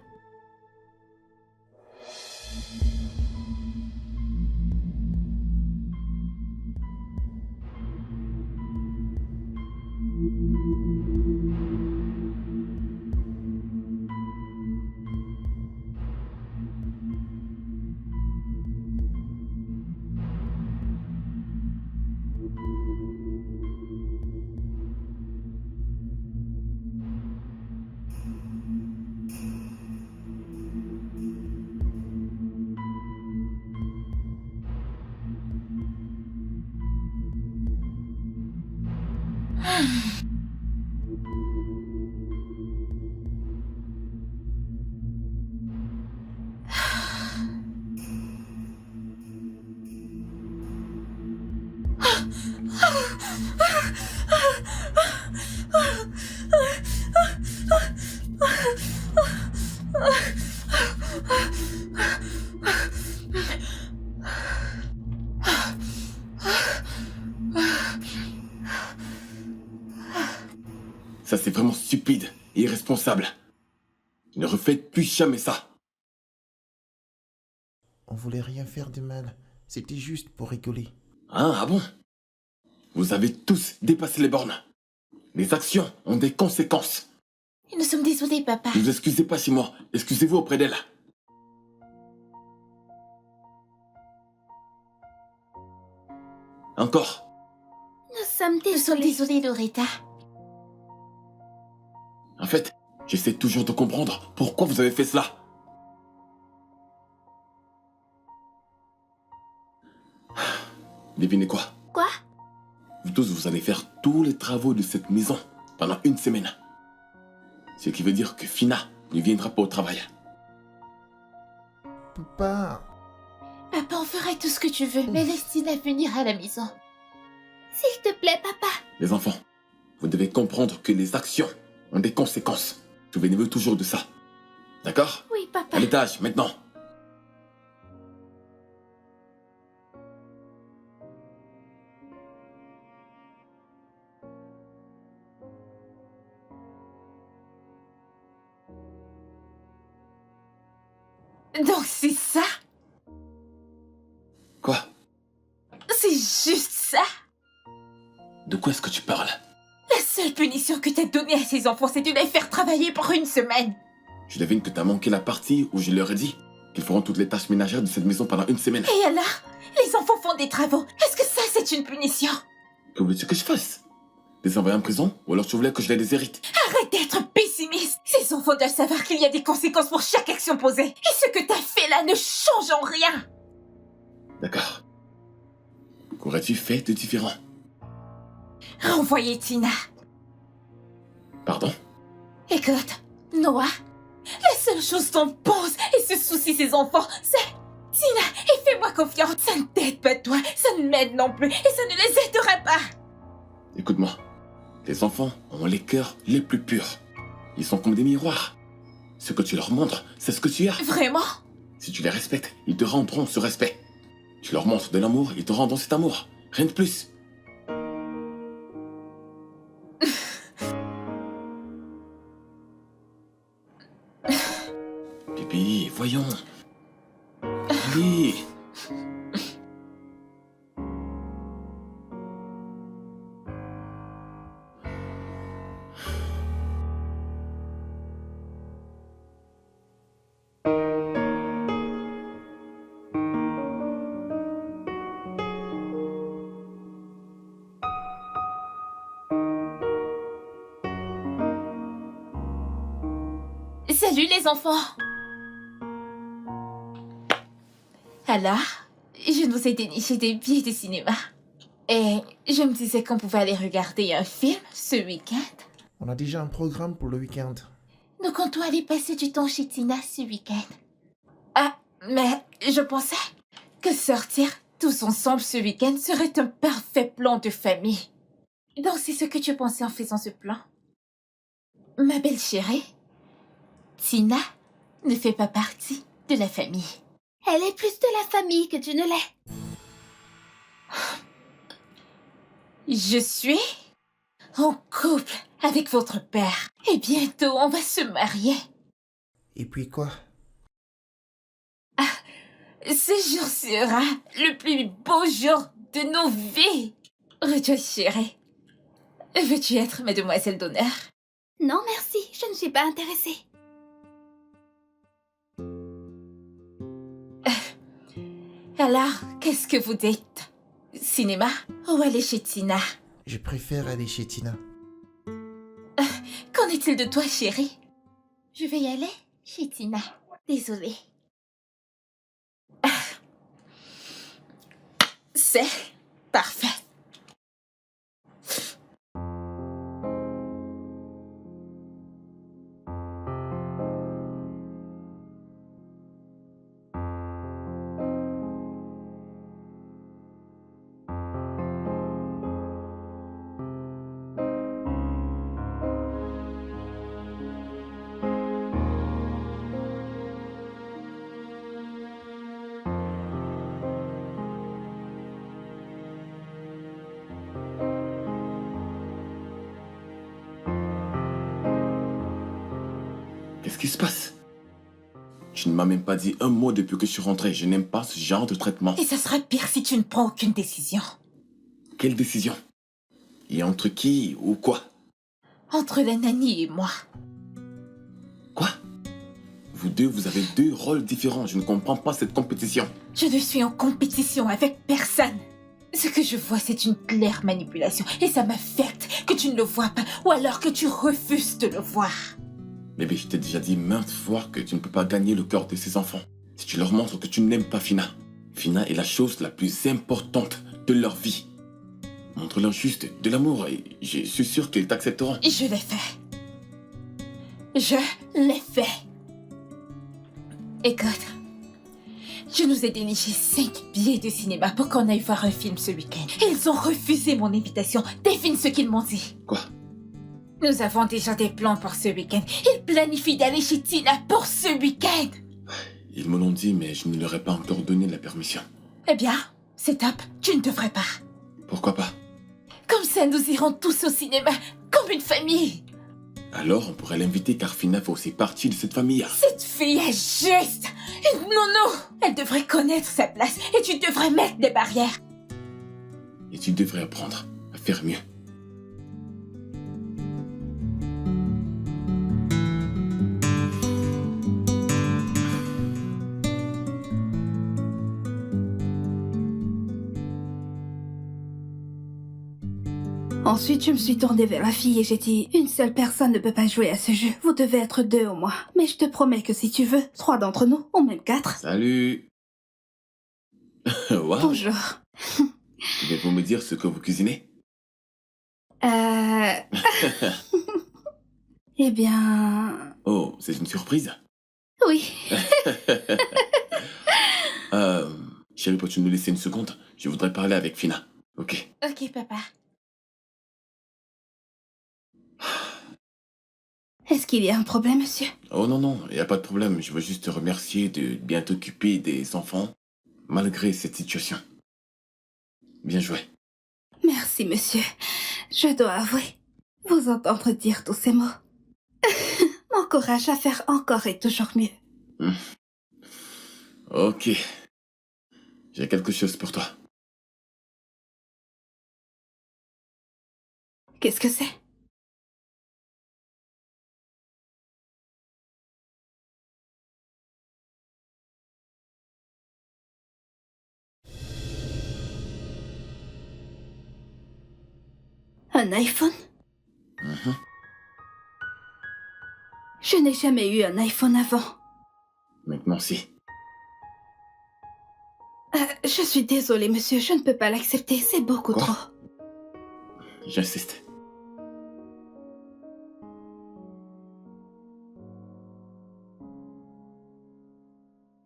Ça, c'est vraiment stupide et irresponsable. Ne refaites plus jamais ça. On voulait rien faire de mal. C'était juste pour rigoler. Ah bon? Vous avez tous dépassé les bornes. Les actions ont des conséquences. Nous sommes désolés, papa. Ne vous excusez pas chez moi. Excusez-vous auprès d'elle. Encore. Nous sommes Nous sommes désolés. désolés, Loretta. En fait, j'essaie toujours de comprendre pourquoi vous avez fait cela. Devinez quoi? Quoi? Vous tous, vous allez faire tous les travaux de cette maison pendant une semaine. Ce qui veut dire que Fina ne viendra pas au travail. Papa, Papa, on fera tout ce que tu veux, mais laisse Tina venir à la maison. S'il te plaît, papa. Les enfants, vous devez comprendre que les actions ont des conséquences. Souvenez-vous toujours de ça. D'accord? Oui, papa. À l'étage, maintenant. Donc c'est ça? Quoi? C'est juste ça? De quoi est-ce que tu parles? La seule punition que t'as donnée à ces enfants, c'est de les faire travailler pour une semaine. Je devine que t'as manqué la partie où je leur ai dit qu'ils feront toutes les tâches ménagères de cette maison pendant une semaine. Et alors? Les enfants font des travaux. Est-ce que ça, c'est une punition? Que veux-tu que je fasse? Les envoyer en prison? Ou alors tu voulais que je les déshérite? Arrête d'être pessimiste. Ces enfants doivent savoir qu'il y a des conséquences pour chaque action posée. Et ce que t'as fait là ne change en rien. D'accord. Qu'aurais-tu fait de différent? Renvoyez Tina. Pardon? Écoute, Noah, la seule chose dont pense et se soucie ses enfants, c'est Tina. Et fais-moi confiance. Ça ne t'aide pas toi, ça ne m'aide non plus. Et ça ne les aidera pas. Écoute-moi. Les enfants ont les cœurs les plus purs. Ils sont comme des miroirs. Ce que tu leur montres, c'est ce que tu as. Vraiment? Si tu les respectes, ils te rendront ce respect. Tu leur montres de l'amour, ils te rendront cet amour. Rien de plus. Bibi, voyons. Allez. Salut les enfants. Alors, je nous ai déniché des billets de cinéma. Et je me disais qu'on pouvait aller regarder un film ce week-end. on a déjà un programme pour le week-end. Nous comptons aller passer du temps chez Tina ce week-end. Ah, mais je pensais que sortir tous ensemble ce week-end serait un parfait plan de famille. Donc c'est ce que tu pensais en faisant ce plan? Ma belle chérie, Tina ne fait pas partie de la famille. Elle est plus de la famille que tu ne l'es. Je suis en couple avec votre père. Et bientôt, on va se marier. Et puis quoi? Ce jour sera le plus beau jour de nos vies. Rejoice, chérie. Veux-tu être ma demoiselle d'honneur? Non, merci, je ne suis pas intéressée. Alors, qu'est-ce que vous dites? Cinéma ou aller chez Tina? Je préfère aller chez Tina. Qu'en est-il de toi, chérie? Je vais y aller chez Tina. Désolée. C'est parfait. Qu'est-ce qui se passe? Tu ne m'as même pas dit un mot depuis que je suis rentré. Je n'aime pas ce genre de traitement. Et ça sera pire si tu ne prends aucune décision. Quelle décision? Et entre qui ou quoi? Entre la nanny et moi. Quoi? Vous deux, vous avez deux rôles différents. Je ne comprends pas cette compétition. Je ne suis en compétition avec personne. Ce que je vois, c'est une claire manipulation. Et ça m'affecte que tu ne le vois pas, ou alors que tu refuses de le voir. Bébé, je t'ai déjà dit maintes fois que tu ne peux pas gagner le cœur de ces enfants. Si tu leur montres que tu n'aimes pas Fina. Fina est la chose la plus importante de leur vie. Montre-leur juste de l'amour et je suis sûr qu'ils t'accepteront. Et je l'ai fait. Je l'ai fait. Écoute, je nous ai déniché 5 billets de cinéma pour qu'on aille voir un film ce week-end. Ils ont refusé mon invitation. Devine ce qu'ils m'ont dit. Quoi? Nous avons déjà des plans pour ce week-end. Ils planifient d'aller chez Tina pour ce week-end. Ils me l'ont dit, mais je ne leur ai pas encore donné la permission. Eh bien, c'est top. Tu ne devrais pas. Pourquoi pas? Comme ça, nous irons tous au cinéma, comme une famille. Alors, on pourrait l'inviter car Fina fait aussi partie de cette famille. Cette fille est juste une nounou. Elle devrait connaître sa place et tu devrais mettre des barrières. Et tu devrais apprendre à faire mieux. Ensuite, je me suis tournée vers la fille et j'ai dit « Une seule personne ne peut pas jouer à ce jeu. Vous devez être 2 au moins. Mais je te promets que si tu veux, 3 d'entre nous, ou même 4. Salut. Wow. Bonjour. Pouvez-vous me dire ce que vous cuisinez? Eh bien... Oh, c'est une surprise. Oui. Chérie, peux-tu nous laisser une seconde? Je voudrais parler avec Fina. Ok. Ok, papa. Est-ce qu'il y a un problème, monsieur? Oh non, non, il n'y a pas de problème. Je veux juste te remercier de bien t'occuper des enfants, malgré cette situation. Bien joué. Merci, monsieur. Je dois avouer, vous entendre dire tous ces mots m'encourage à faire encore et toujours mieux. Ok. J'ai quelque chose pour toi. Qu'est-ce que c'est? Un iPhone? Mhm. Je n'ai jamais eu un iPhone avant. Maintenant, si. Je suis désolée, monsieur, je ne peux pas l'accepter, c'est beaucoup Quoi? trop. J'insiste.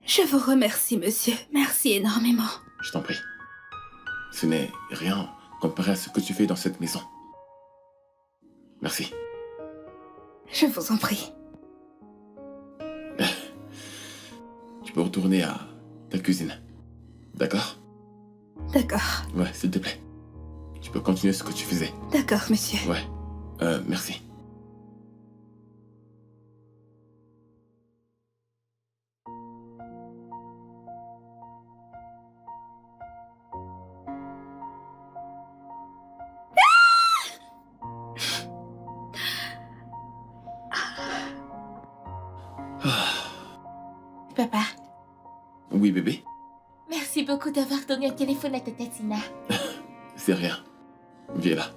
Je vous remercie, monsieur. Merci énormément. Je t'en prie. Ce n'est rien comparé à ce que tu fais dans cette maison. Merci. Je vous en prie. Tu peux retourner à ta cuisine. D'accord? D'accord. Ouais, s'il te plaît. Tu peux continuer ce que tu faisais. D'accord, monsieur. Ouais. Merci. Papa, Oui, bébé? merci beaucoup d'avoir donné un téléphone à Tata Tina. C'est rien. Viens là.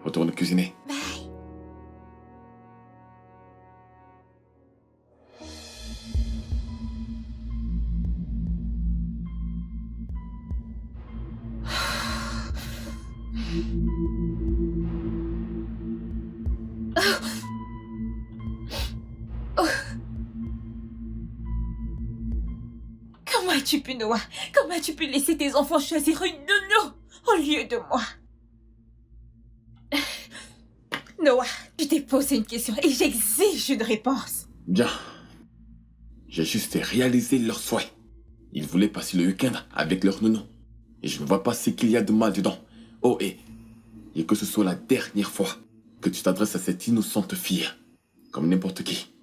Retourne cuisiner. Bye. Comment as-tu pu, Noah? Comment as-tu pu laisser tes enfants choisir une nounou au lieu de moi? Noah, tu t'es posé une question et j'exige une réponse. Bien. J'ai juste réalisé leur souhait. Ils voulaient passer le week-end avec leur nounou. Et je ne vois pas ce qu'il y a de mal dedans. Oh, et que ce soit la dernière fois que tu t'adresses à cette innocente fille, comme n'importe qui.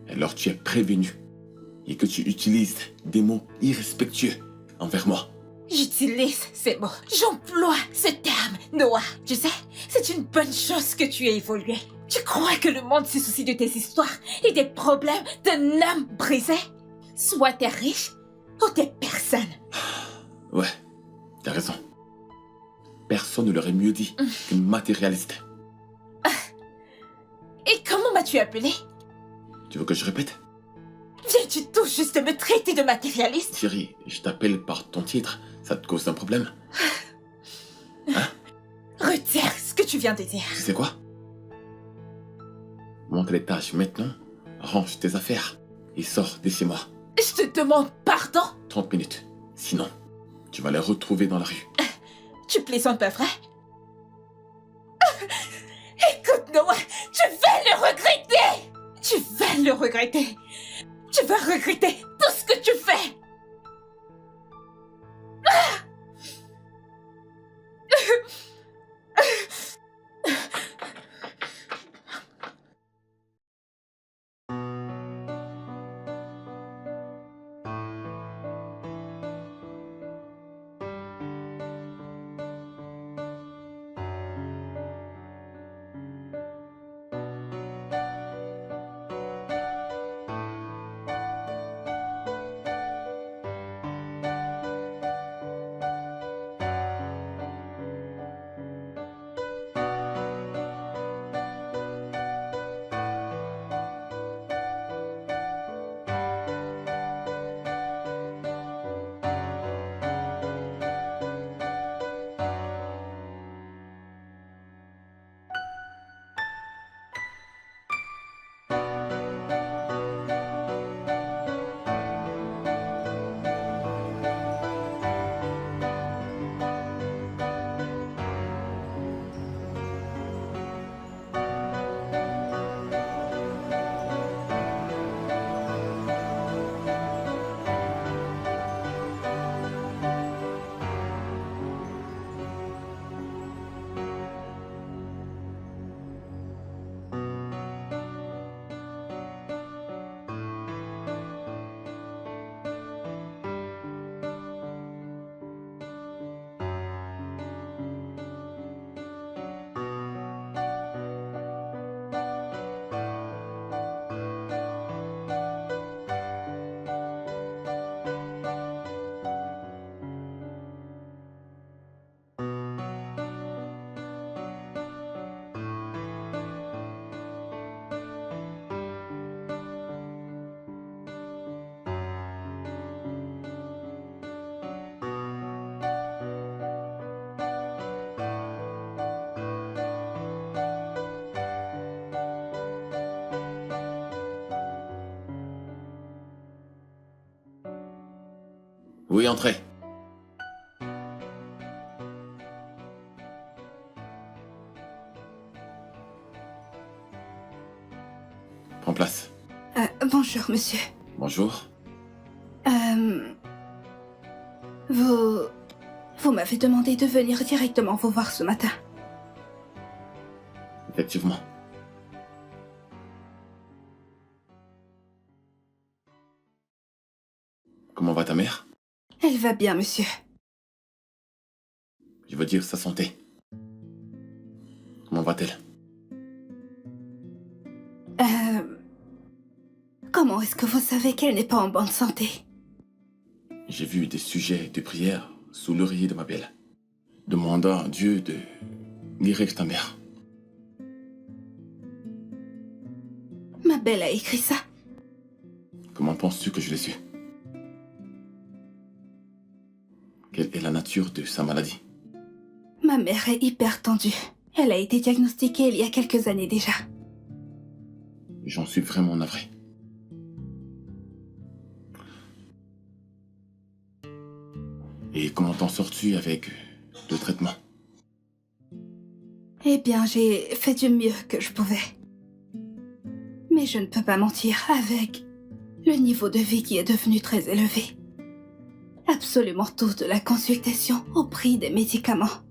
Alors tu es prévenu, et que tu utilises des mots irrespectueux envers moi. J'utilise ces mots, j'emploie ce terme, Noah. Tu sais, c'est une bonne chose que tu aies évolué. Tu crois que le monde se soucie de tes histoires et des problèmes d'un âme brisée? Soit t'es riche, ou t'es personne. Ouais, t'as raison. Personne ne l'aurait mieux dit qu'une matérialiste. Et comment m'as-tu appelé? Tu veux que je répète? Viens-tu tout juste me traiter de matérialiste? Thierry, je t'appelle par ton titre, ça te cause un problème? Retire ce que tu viens de dire. Tu sais quoi? Monte les tâches maintenant, range tes affaires et sors de chez moi. Je te demande pardon? 30 minutes. Sinon, tu vas les retrouver dans la rue. Tu plaisantes pas vrai? Écoute Noah, tu vas le regretter! Tu vas le regretter! Tu vas regretter tout ce que tu fais! Oui, entrez. Prends place. Bonjour, monsieur. Bonjour. Vous m'avez demandé de venir directement vous voir ce matin. Effectivement. Comment va ta mère? Elle va bien, monsieur. Je veux dire sa santé. Comment va-t-elle? Comment est-ce que vous savez qu'elle n'est pas en bonne santé? J'ai vu des sujets de prière sous l'oreiller de ma belle, demandant à Dieu de guérir ta mère. Ma belle a écrit ça. Comment penses-tu que je l'ai su? Quelle est la nature de sa maladie? Ma mère est hyper tendue. Elle a été diagnostiquée il y a quelques années déjà. J'en suis vraiment navré. Et comment t'en sors-tu avec le traitement? Eh bien, j'ai fait du mieux que je pouvais. Mais je ne peux pas mentir, avec le niveau de vie qui est devenu très élevé. Absolument tout, de la consultation au prix des médicaments.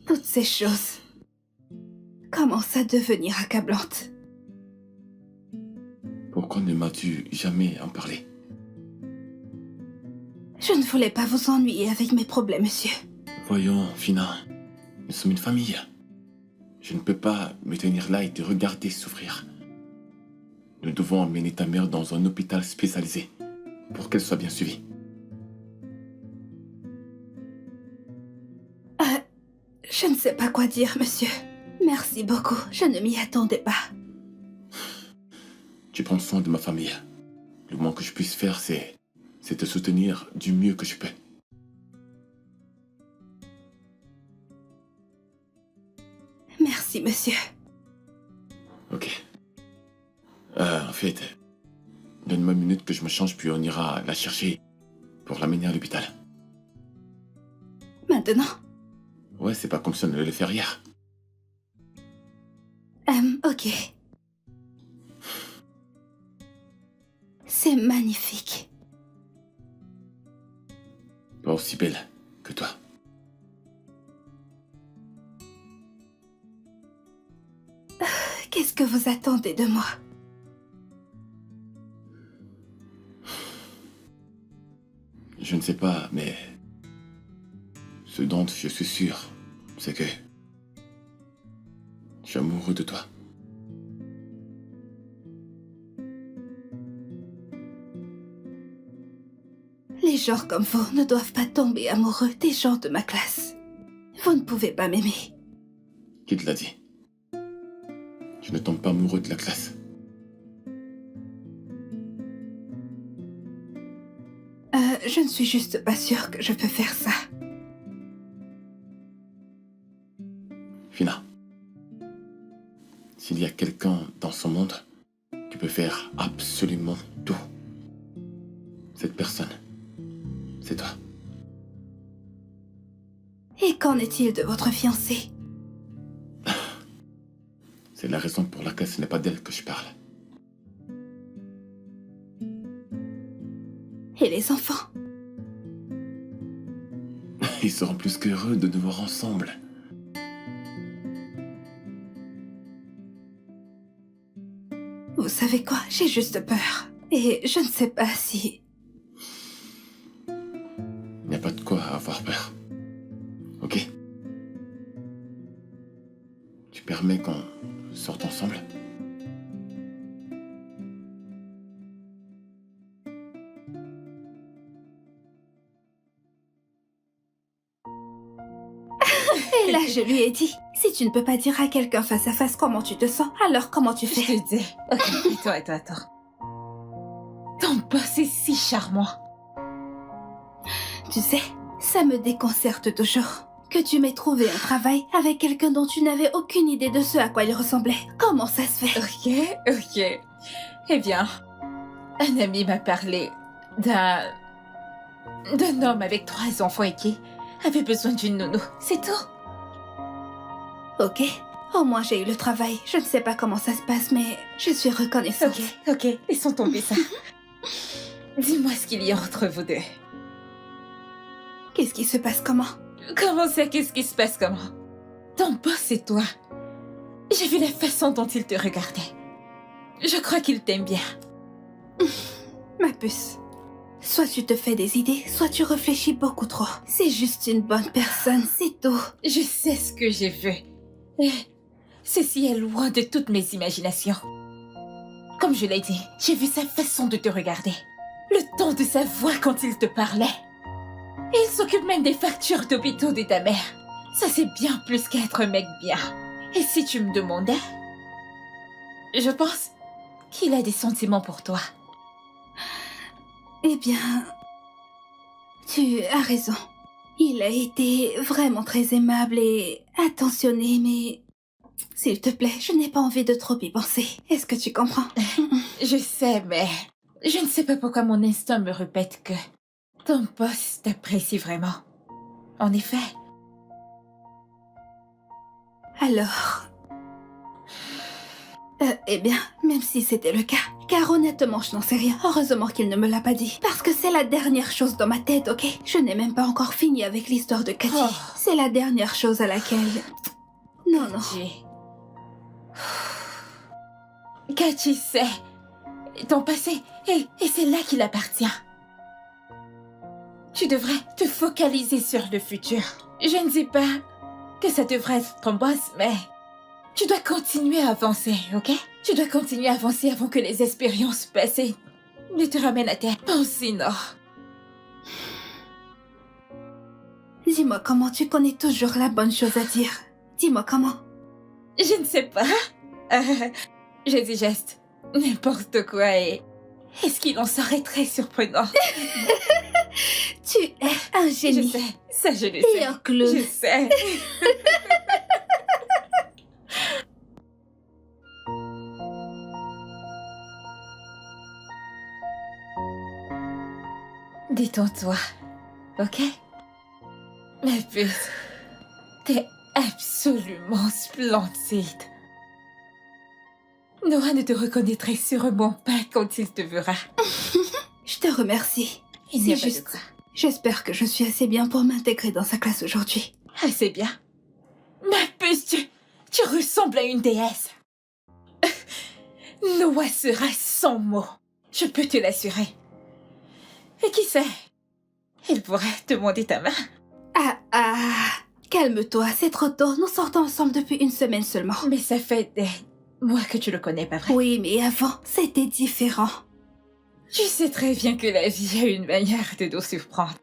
Toutes ces choses commence à devenir accablante. Pourquoi ne m'as-tu jamais en parlé? Je ne voulais pas vous ennuyer avec mes problèmes, monsieur. Voyons, Fina, nous sommes une famille. Je ne peux pas me tenir là et te regarder souffrir. Nous devons emmener ta mère dans un hôpital spécialisé pour qu'elle soit bien suivie. Je ne sais pas quoi dire, monsieur. Merci beaucoup, je ne m'y attendais pas. Tu prends soin de ma famille. Le moins que je puisse faire, c'est te soutenir du mieux que je peux. Merci, monsieur. Ok. En fait, donne-moi une minute que je me change, puis on ira la chercher pour l'amener à l'hôpital. Maintenant? Ouais, c'est pas comme si on allait le faire hier. Ok. C'est magnifique. Pas aussi belle que toi. Qu'est-ce que vous attendez de moi? Je ne sais pas, mais ce dont je suis sûr, c'est que je suis amoureux de toi. Les gens comme vous ne doivent pas tomber amoureux des gens de ma classe. Vous ne pouvez pas m'aimer. Qui te l'a dit? Je ne tombe pas amoureux de la classe. Je ne suis juste pas sûre que je peux faire ça. Fina, s'il y a quelqu'un dans ce monde qui peut faire absolument tout, cette personne, c'est toi. Et qu'en est-il de votre fiancé? C'est la raison pour laquelle ce n'est pas d'elle que je parle. Et les enfants? Ils seront plus qu'heureux de nous voir ensemble. Vous savez quoi? J'ai juste peur. Et je ne sais pas si... Il n'y a pas de quoi avoir peur. Ok? Tu permets qu'on sorte ensemble? Et là, je lui ai dit, si tu ne peux pas dire à quelqu'un face à face comment tu te sens, alors comment tu Je fais? te dis. Ok, attends. Ton boss est si charmant. Tu sais, ça me déconcerte toujours. Que tu m'aies trouvé un travail avec quelqu'un dont tu n'avais aucune idée de ce à quoi il ressemblait. Comment ça se fait? Ok. Eh bien, un ami m'a parlé d'un homme avec 3 enfants et qui avait besoin d'une nounou. C'est tout. Ok, au moins j'ai eu le travail. Je ne sais pas comment ça se passe, mais je suis reconnaissante. Ok, laissons tomber ça. Dis-moi ce qu'il y a entre vous deux. Qu'est-ce qui se passe comment? Comment ça, qu'est-ce qui se passe comment? Ton boss et toi. J'ai vu la façon dont il te regardait. Je crois qu'il t'aime bien. Ma puce. Soit tu te fais des idées, soit tu réfléchis beaucoup trop. C'est juste une bonne personne, c'est tout. Je sais ce que j'ai vu. Et ceci est loin de toutes mes imaginations. Comme je l'ai dit, j'ai vu sa façon de te regarder. Le ton de sa voix quand il te parlait. Et il s'occupe même des factures d'hôpitaux de ta mère. Ça c'est bien plus qu'être un mec bien. Et si tu me demandais, je pense qu'il a des sentiments pour toi. Eh bien, tu as raison. Il a été vraiment très aimable et attentionné, mais... S'il te plaît, je n'ai pas envie de trop y penser. Est-ce que tu comprends? Je sais, mais je ne sais pas pourquoi mon instinct me répète que ton boss t'apprécie vraiment. En effet. Alors... eh bien, même si c'était le cas, car honnêtement, je n'en sais rien. Heureusement qu'il ne me l'a pas dit. Parce que c'est la dernière chose dans ma tête, ok? Je n'ai même pas encore fini avec l'histoire de Cathy. Oh. C'est la dernière chose à laquelle... Non. J'ai- Kachi sait ton passé et c'est là qu'il appartient. Tu devrais te focaliser sur le futur. Je ne dis pas que ça devrait être ton boss, mais tu dois continuer à avancer, ok? Tu dois continuer à avancer avant que les expériences passées ne te ramènent à terre. Sinon, Dis-moi comment tu connais toujours la bonne chose à dire. Dis-moi comment. je ne sais pas. Je dis juste n'importe quoi et ce qu'il en serait très surprenant. Tu es un Je génie. sais, ça je le Et sais. un clown. Je sais. Détends-toi, ok? Ma puce, t'es absolument splendide. Noah ne te reconnaîtrait sûrement pas quand il te verra. Je te remercie. Il n'y a C'est pas de juste. quoi. J'espère que je suis assez bien pour m'intégrer dans sa classe aujourd'hui. Ah, c'est bien. Ma puce, tu ressembles à une déesse. Noah sera sans mots. Je peux te l'assurer. Et qui sait? Il pourrait te demander ta main. Calme-toi, c'est trop tôt. Nous sortons ensemble depuis une semaine seulement. Mais ça fait des mois que tu le connais, pas vrai? Oui, mais avant, c'était différent. Tu sais très bien que la vie a une manière de nous surprendre.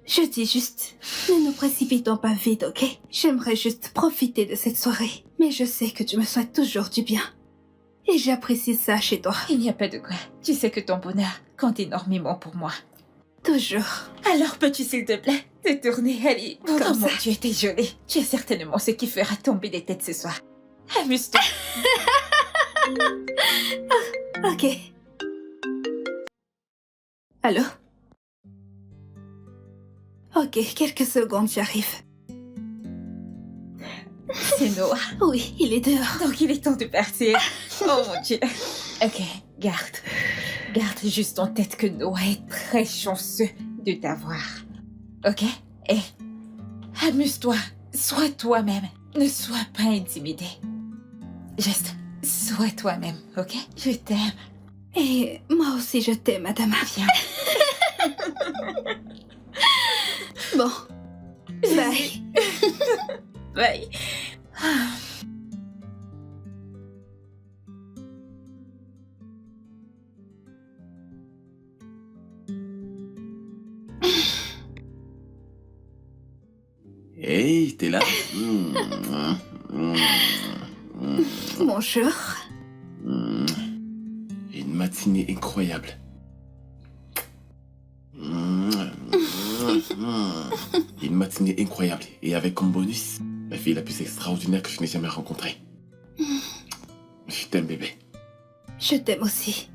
Je dis juste, ne nous précipitons pas vite, ok? J'aimerais juste profiter de cette soirée. Mais je sais que tu me souhaites toujours du bien. Et j'apprécie ça chez toi. Il n'y a pas de quoi. Tu sais que ton bonheur compte énormément pour moi. Toujours. Alors peux-tu s'il te plaît te tourner, Ali? Comme Oh mon ça. Dieu, t'es jolie. Tu es certainement ce qui fera tomber des têtes ce soir. Amuse-toi. Ok. Allô? Ok, quelques secondes, j'arrive. C'est Noah. Oui, il est dehors. Donc il est temps de partir. Oh mon Dieu. Ok, garde juste en tête que Noah est très chanceux de t'avoir. Ok? Et amuse-toi. Sois toi-même. Ne sois pas intimidé. Juste, sois toi-même, ok? Je t'aime. Et moi aussi, je t'aime, madame. Viens. Bon. Bye. Bye. Ah. Hey, t'es là? Bonjour. Une matinée incroyable. Une matinée incroyable. Et avec comme bonus, la fille la plus extraordinaire que je n'ai jamais rencontrée. Je t'aime, bébé. Je t'aime aussi.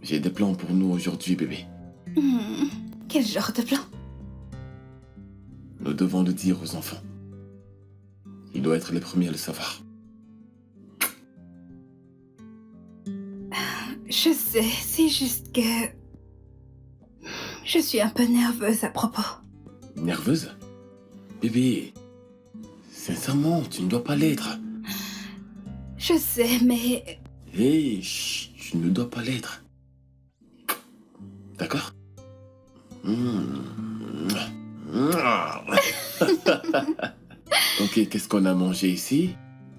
J'ai des plans pour nous aujourd'hui, bébé. Quel genre de plan? Nous devons le dire aux enfants. Ils doivent être les premiers à le savoir. Je sais, c'est juste que... Je suis un peu nerveuse à propos. Nerveuse? Bébé, sincèrement, tu ne dois pas l'être. Je sais, mais... Hé, chut, tu ne dois pas l'être. D'accord? Ok, qu'est-ce qu'on a mangé ici?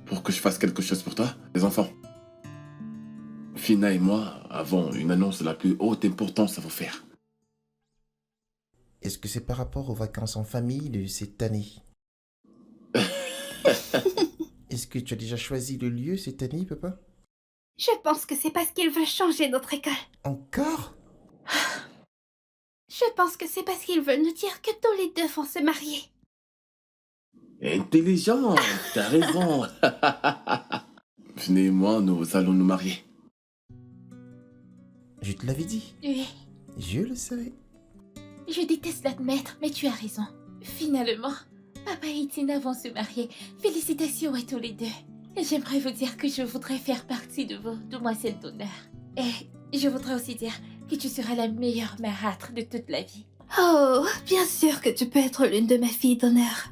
Pour que je fasse quelque chose pour toi, les enfants. Fina et moi avons une annonce de la plus haute importance à vous faire. Est-ce que c'est par rapport aux vacances en famille de cette année? Est-ce que tu as déjà choisi le lieu cette année, papa? Je pense que c'est parce qu'ils veulent changer notre école. Encore? Je pense que c'est parce qu'ils veulent nous dire que tous les deux vont se marier. Intelligent, t'as raison. Venez et moi, nous allons nous marier. Je te l'avais dit. Oui, Je le savais. je déteste l'admettre, mais tu as raison. Finalement, papa et Tina vont se marier. Félicitations à tous les deux. Et j'aimerais vous dire que je voudrais faire partie de vos demoiselles d'honneur. Et je voudrais aussi dire que tu seras la meilleure marâtre de toute la vie. Oh, bien sûr que tu peux être l'une de mes filles d'honneur.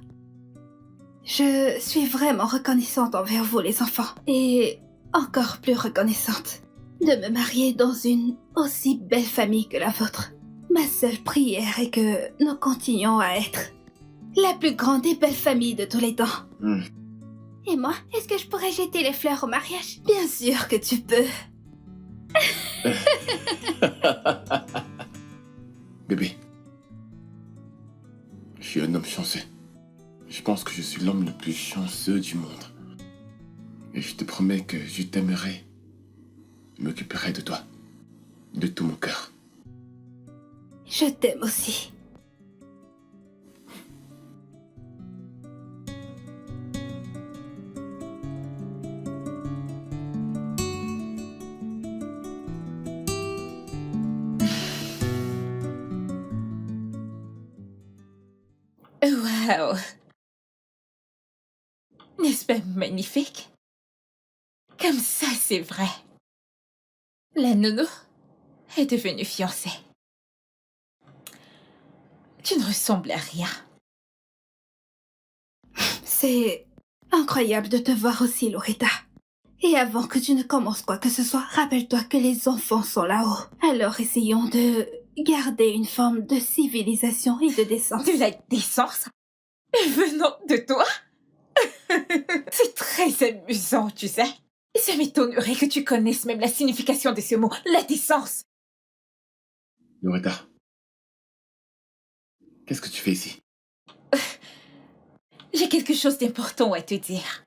Je suis vraiment reconnaissante envers vous, les enfants. Et encore plus reconnaissante de me marier dans une aussi belle famille que la vôtre. Ma seule prière est que nous continuions à être la plus grande et belle famille de tous les temps. Et moi, est-ce que je pourrais jeter les fleurs au mariage? Bien sûr que tu peux. Bébé, je suis un homme chanceux. Je pense que je suis l'homme le plus chanceux du monde. Et je te promets que je t'aimerai. Je m'occuperai de toi. De tout mon cœur. Je t'aime aussi. Waouh! N'est-ce pas magnifique? Comme ça, c'est vrai. La nounou est devenue fiancée. Tu ne ressembles à rien. C'est incroyable de te voir aussi, Loretta. Et avant que tu ne commences quoi que ce soit, rappelle-toi que les enfants sont là-haut. Alors essayons de garder une forme de civilisation et de décence. De la décence? Venant de toi? C'est très amusant, tu sais. Ça m'étonnerait que tu connaisses même la signification de ce mot, la décence. Loretta, qu'est-ce que tu fais ici? J'ai quelque chose d'important à te dire.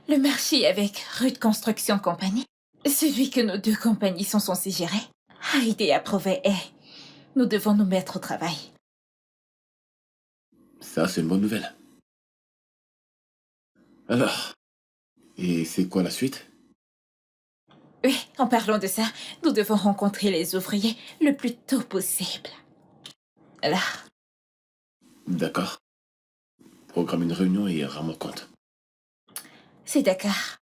Le marché avec Rude Construction Company, celui que nos deux compagnies sont censées gérer, a été approuvé et nous devons nous mettre au travail. Ça, c'est une bonne nouvelle. Alors, et c'est quoi la suite? Oui, en parlant de ça, nous devons rencontrer les ouvriers le plus tôt possible. Alors, D'accord. Programme une réunion et rends-moi compte. c'est d'accord.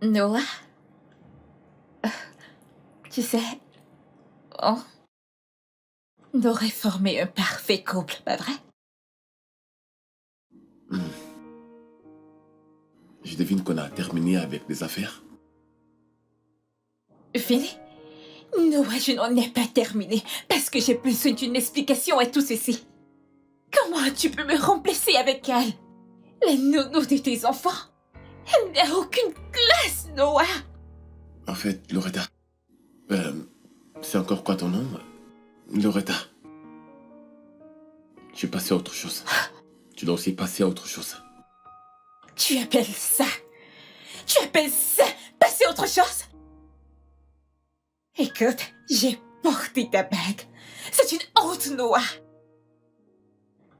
Noah, tu sais, on aurait formé un parfait couple, pas vrai? Je devine qu'on a terminé avec les affaires. Fini? Noah, je n'en ai pas terminé parce que j'ai besoin d'une explication à tout ceci. Comment tu peux me remplacer avec elle? La nounou de tes enfants? Elle n'a aucune classe, Noah! En fait, Loretta, c'est encore quoi ton nom? Loretta. Je suis passé à autre chose. Tu dois aussi passer à autre chose. Tu appelles ça passer à autre chose? Écoute, j'ai porté ta bague. C'est une honte, Noah.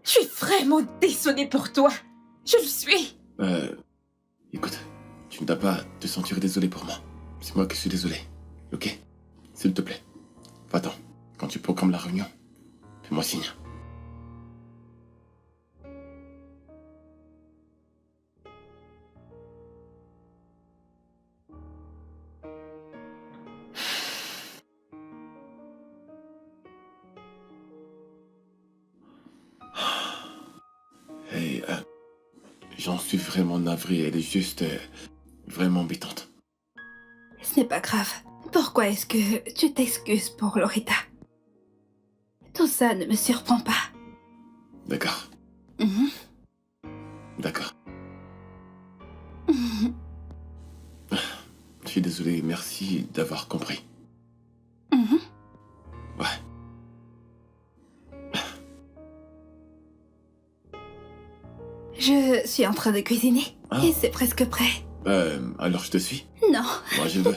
Je suis vraiment désolée pour toi. Je le suis. Écoute, tu ne dois pas te sentir désolé pour moi. C'est moi qui suis désolé. Ok? S'il te plaît. Va-t'en. Quand tu programmes la réunion, fais-moi signe. Hey, j'en suis vraiment navré. Elle est juste vraiment embêtante. Ce n'est pas grave. Pourquoi est-ce que tu t'excuses pour Loretta? Tout ça ne me surprend pas. D'accord. Mhm. D'accord. Mhm. Je suis désolé. Merci d'avoir compris. Mhm. Ouais. Je suis en train de cuisiner. Ah. Et c'est presque prêt. Alors je te suis. Non. Moi je veux.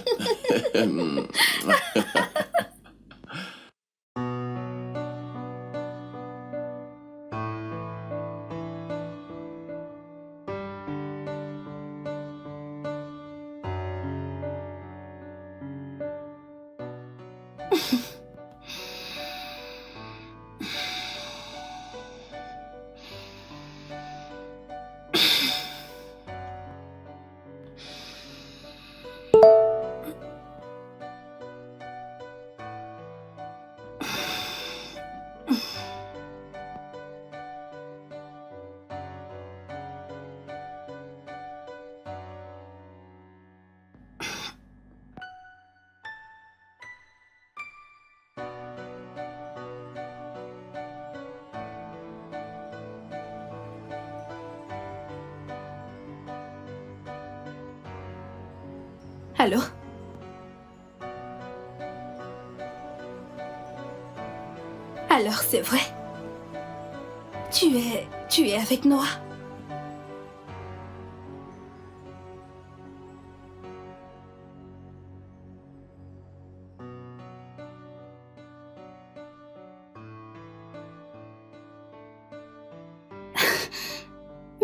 Allô? Alors c'est vrai. Tu es avec Noah?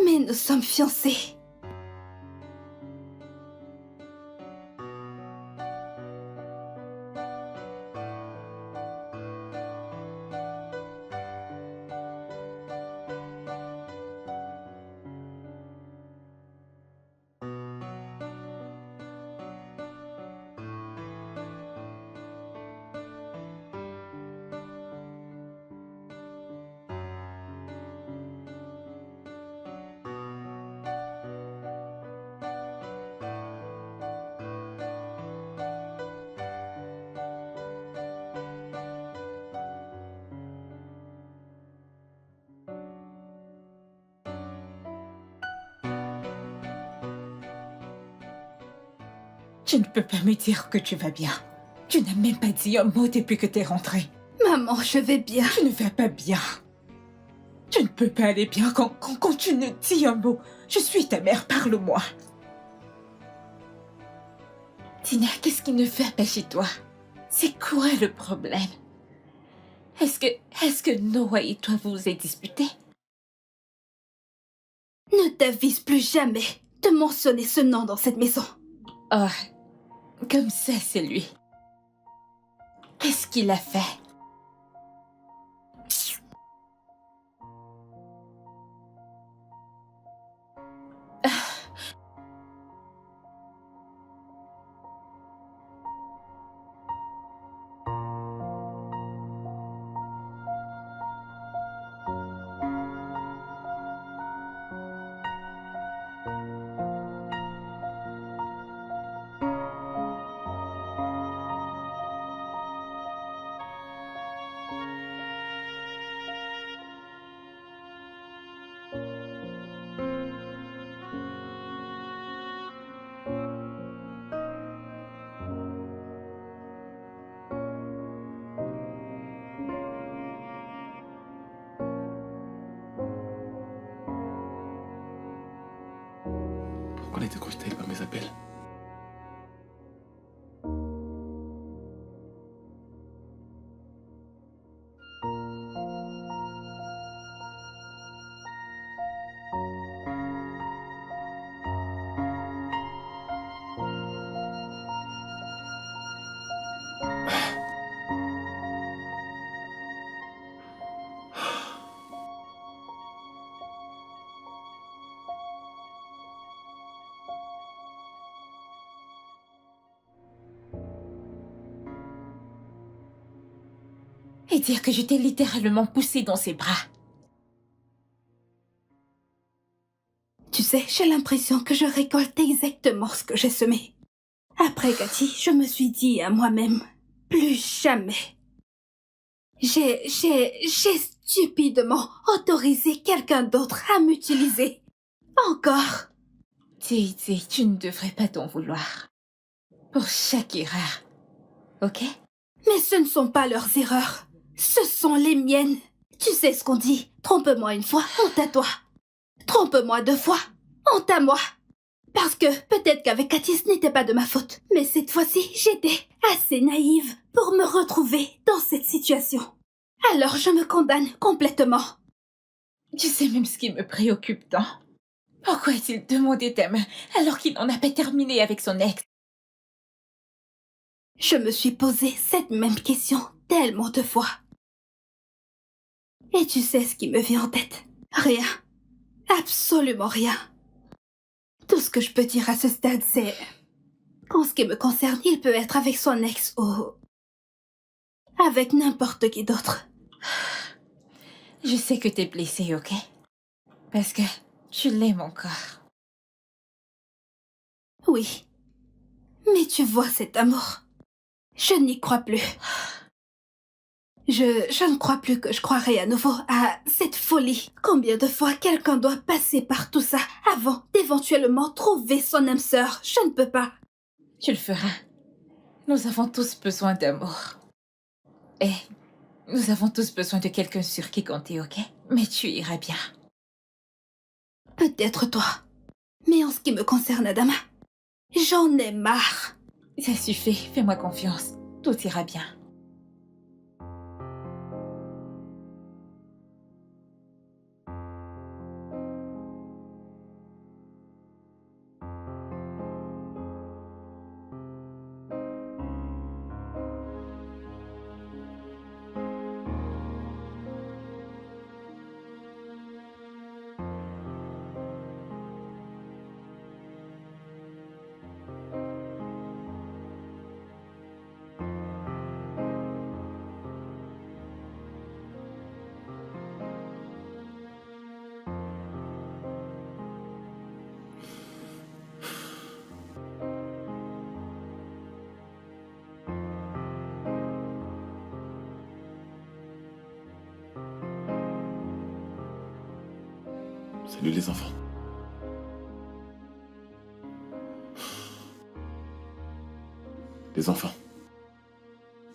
Mais nous sommes fiancés. Tu ne peux pas me dire que tu vas bien. Tu n'as même pas dit un mot depuis que t'es rentrée. Maman, je vais bien. Tu ne vas pas bien. Tu ne peux pas aller bien quand tu ne dis un mot. Je suis ta mère, parle-moi. Tina, qu'est-ce qui ne va pas chez toi? C'est quoi le problème? Est-ce que Noah et toi vous êtes disputés? Ne t'avise plus jamais de mentionner ce nom dans cette maison. Oh, comme ça c'est lui. Qu'est-ce qu'il a fait? Pourquoi elle était crocheté par mes appels? Et dire que je t'ai littéralement poussé dans ses bras. Tu sais, j'ai l'impression que je récolte exactement ce que j'ai semé. Après Cathy, je me suis dit à moi-même, plus jamais. J'ai stupidement autorisé quelqu'un d'autre à m'utiliser. Encore. Titi, tu ne devrais pas t'en vouloir. Pour chaque erreur. Ok? Mais ce ne sont pas leurs erreurs. Ce sont les miennes. Tu sais ce qu'on dit. Trompe-moi une fois, honte à toi. Trompe-moi 2 fois, honte à moi. Parce que peut-être qu'avec Cathy, ce n'était pas de ma faute. Mais cette fois-ci, j'étais assez naïve pour me retrouver dans cette situation. Alors je me condamne complètement. Tu sais même ce qui me préoccupe tant. Pourquoi a-t-il demandé ta main alors qu'il n'en a pas terminé avec son ex? Je me suis posé cette même question tellement de fois. Et tu sais ce qui me vient en tête? Rien. Absolument rien. Tout ce que je peux dire à ce stade, c'est... qu'en ce qui me concerne, il peut être avec son ex ou... avec n'importe qui d'autre. Je sais que t'es blessée, ok? Parce que tu l'aimes encore. Oui. Mais tu vois cet amour. Je n'y crois plus. Je ne crois plus que je croirai à nouveau à cette folie. Combien de fois quelqu'un doit passer par tout ça avant d'éventuellement trouver son âme sœur? Je ne peux pas. Tu le feras. Nous avons tous besoin d'amour. Et nous avons tous besoin de quelqu'un sur qui compter, ok? Mais tu iras bien. Peut-être toi. Mais en ce qui me concerne, Adama, j'en ai marre. Ça suffit, fais-moi confiance. Tout ira bien. Salut les enfants. Les enfants.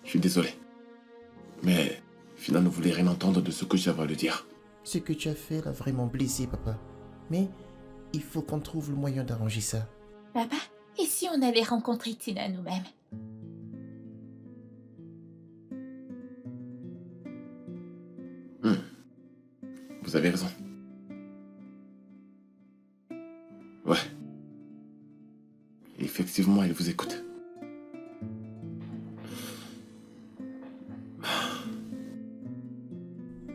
Je suis désolé. Mais Fina ne voulait rien entendre de ce que j'avais à lui dire. Ce que tu as fait l'a vraiment blessé, papa. Mais il faut qu'on trouve le moyen d'arranger ça. Papa, et si on allait rencontrer Tina nous-mêmes? Vous avez raison. Ouais. Effectivement, elle vous écoute.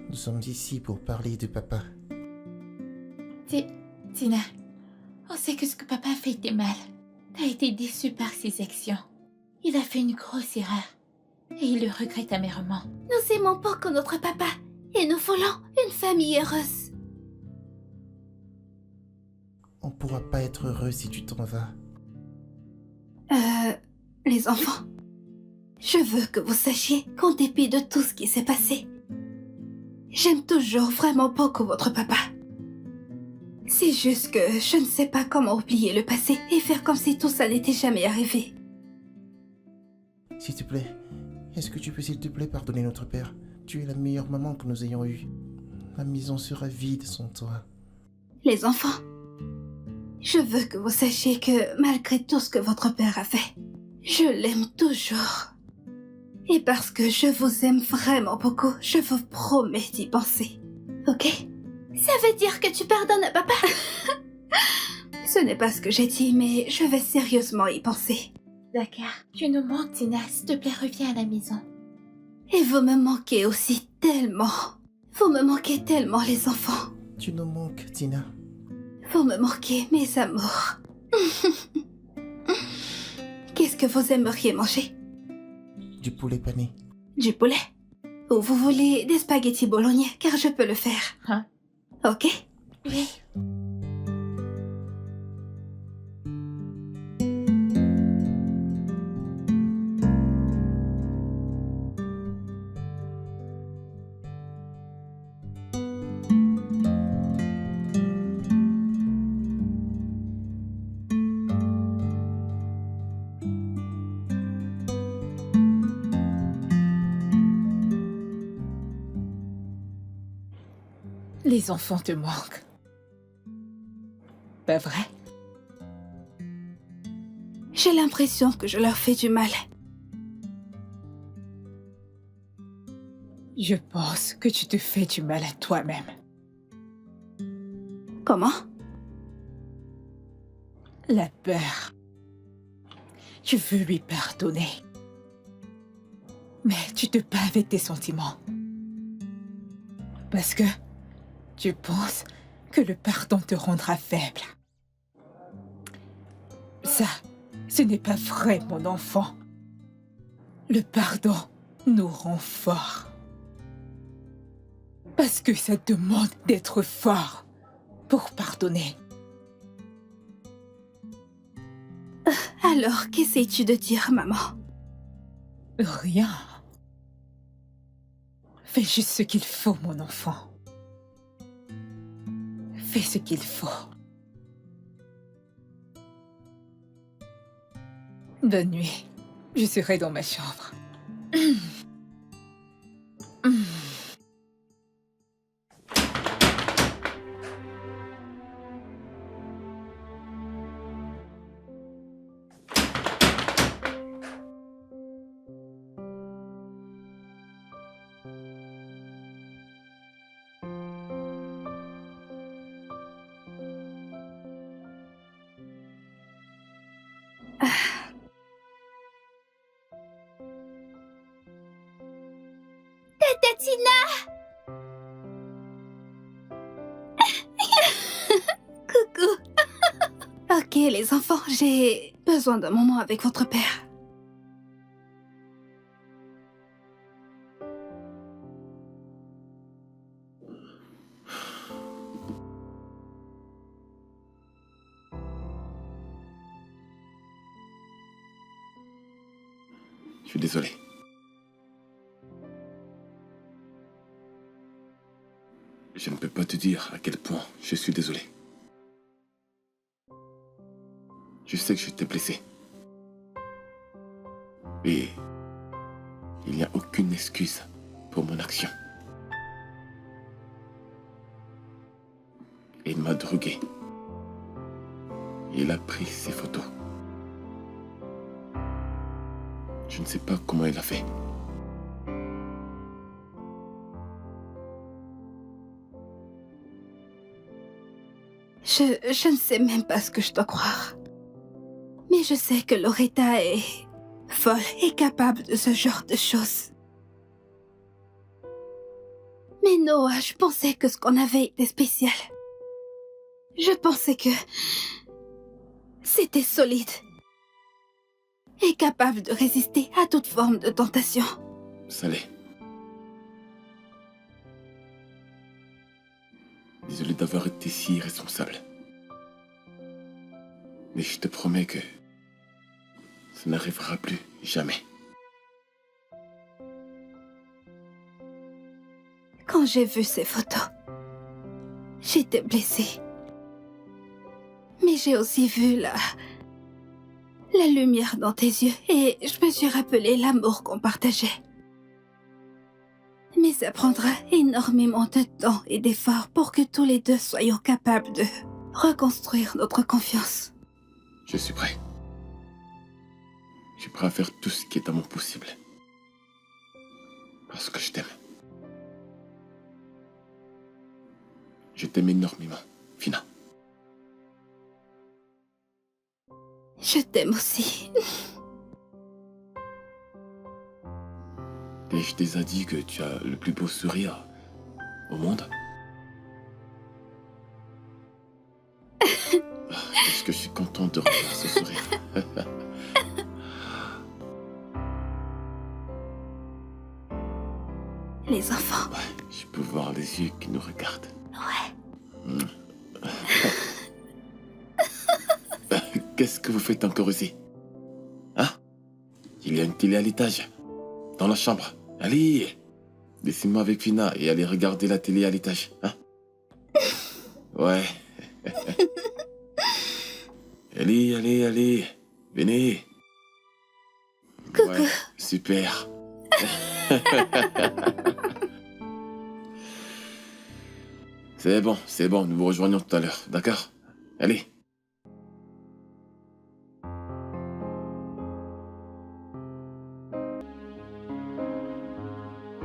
Nous sommes ici pour parler de papa. Tina, on sait que ce que papa a fait était mal. T'as été déçue par ses actions. Il a fait une grosse erreur. Et il le regrette amèrement. Nous aimons beaucoup notre papa et nous voulons une famille heureuse. On pourra pas être heureux si tu t'en vas. Les enfants, je veux que vous sachiez qu'en dépit de tout ce qui s'est passé, j'aime toujours vraiment beaucoup votre papa. C'est juste que je ne sais pas comment oublier le passé et faire comme si tout ça n'était jamais arrivé. S'il te plaît, est-ce que tu peux s'il te plaît pardonner notre père? Tu es la meilleure maman que nous ayons eue. La maison sera vide sans toi. Les enfants, je veux que vous sachiez que malgré tout ce que votre père a fait, je l'aime toujours. Et parce que je vous aime vraiment beaucoup, je vous promets d'y penser. Ok? Ça veut dire que tu pardonnes à papa? Ce n'est pas ce que j'ai dit, mais je vais sérieusement y penser. D'accord. Tu nous manques, Tina. S'il te plaît, reviens à la maison. Et vous me manquez aussi tellement. Vous me manquez tellement, les enfants. Tu nous manques, Tina. Vous me manquez, mes amours. Qu'est-ce que vous aimeriez manger? Du poulet pané. Du poulet? Ou vous voulez des spaghettis bolognais, car je peux le faire. Hein? Ok? Oui. Les enfants te manquent. Pas vrai? J'ai l'impression que je leur fais du mal. Je pense que tu te fais du mal à toi-même. Comment? La peur. Tu veux lui pardonner. Mais tu te bats avec tes sentiments. Parce que tu penses que le pardon te rendra faible. Ça, ce n'est pas vrai, mon enfant. Le pardon nous rend forts. Parce que ça demande d'être fort pour pardonner. Alors, qu'essayes-tu de dire, maman? Rien. Fais juste ce qu'il faut, mon enfant. Fais ce qu'il faut. Bonne nuit. Je serai dans ma chambre. Tatina! Coucou. Ok, les enfants, j'ai besoin d'un moment avec votre père. Je suis désolé. Je ne peux pas te dire à quel point je suis désolé. Je sais que je t'ai blessé. Et il n'y a aucune excuse pour mon action. Il m'a drogué. Il a pris ses photos. Je ne sais pas comment il a fait. Je ne sais même pas ce que je dois croire. Mais je sais que Loretta est folle et capable de ce genre de choses. Mais Noah, je pensais que ce qu'on avait était spécial. Je pensais que c'était solide et capable de résister à toute forme de tentation. Ça l'est. Désolé d'avoir été si irresponsable. Mais je te promets que ça n'arrivera plus jamais. Quand j'ai vu ces photos, j'étais blessée. Mais j'ai aussi vu la lumière dans tes yeux et je me suis rappelé l'amour qu'on partageait. Mais ça prendra énormément de temps et d'efforts pour que tous les deux soyons capables de reconstruire notre confiance. Je suis prêt. Je suis prêt à faire tout ce qui est à mon possible. Parce que je t'aime. Je t'aime énormément, Fina. Je t'aime aussi. Et je t'ai dit que tu as le plus beau sourire au monde. Est-ce que je suis content de revoir ce sourire? Les enfants. Ouais, je peux voir les yeux qui nous regardent. Ouais. Qu'est-ce que vous faites encore ici? Hein? Il y a une télé à l'étage. Dans la chambre. Allez! Laissez-moi avec Fina et allez regarder la télé à l'étage. Hein? Ouais. Allez. Venez. Coucou. Ouais, super. C'est bon, nous vous rejoignons tout à l'heure, d'accord? Allez.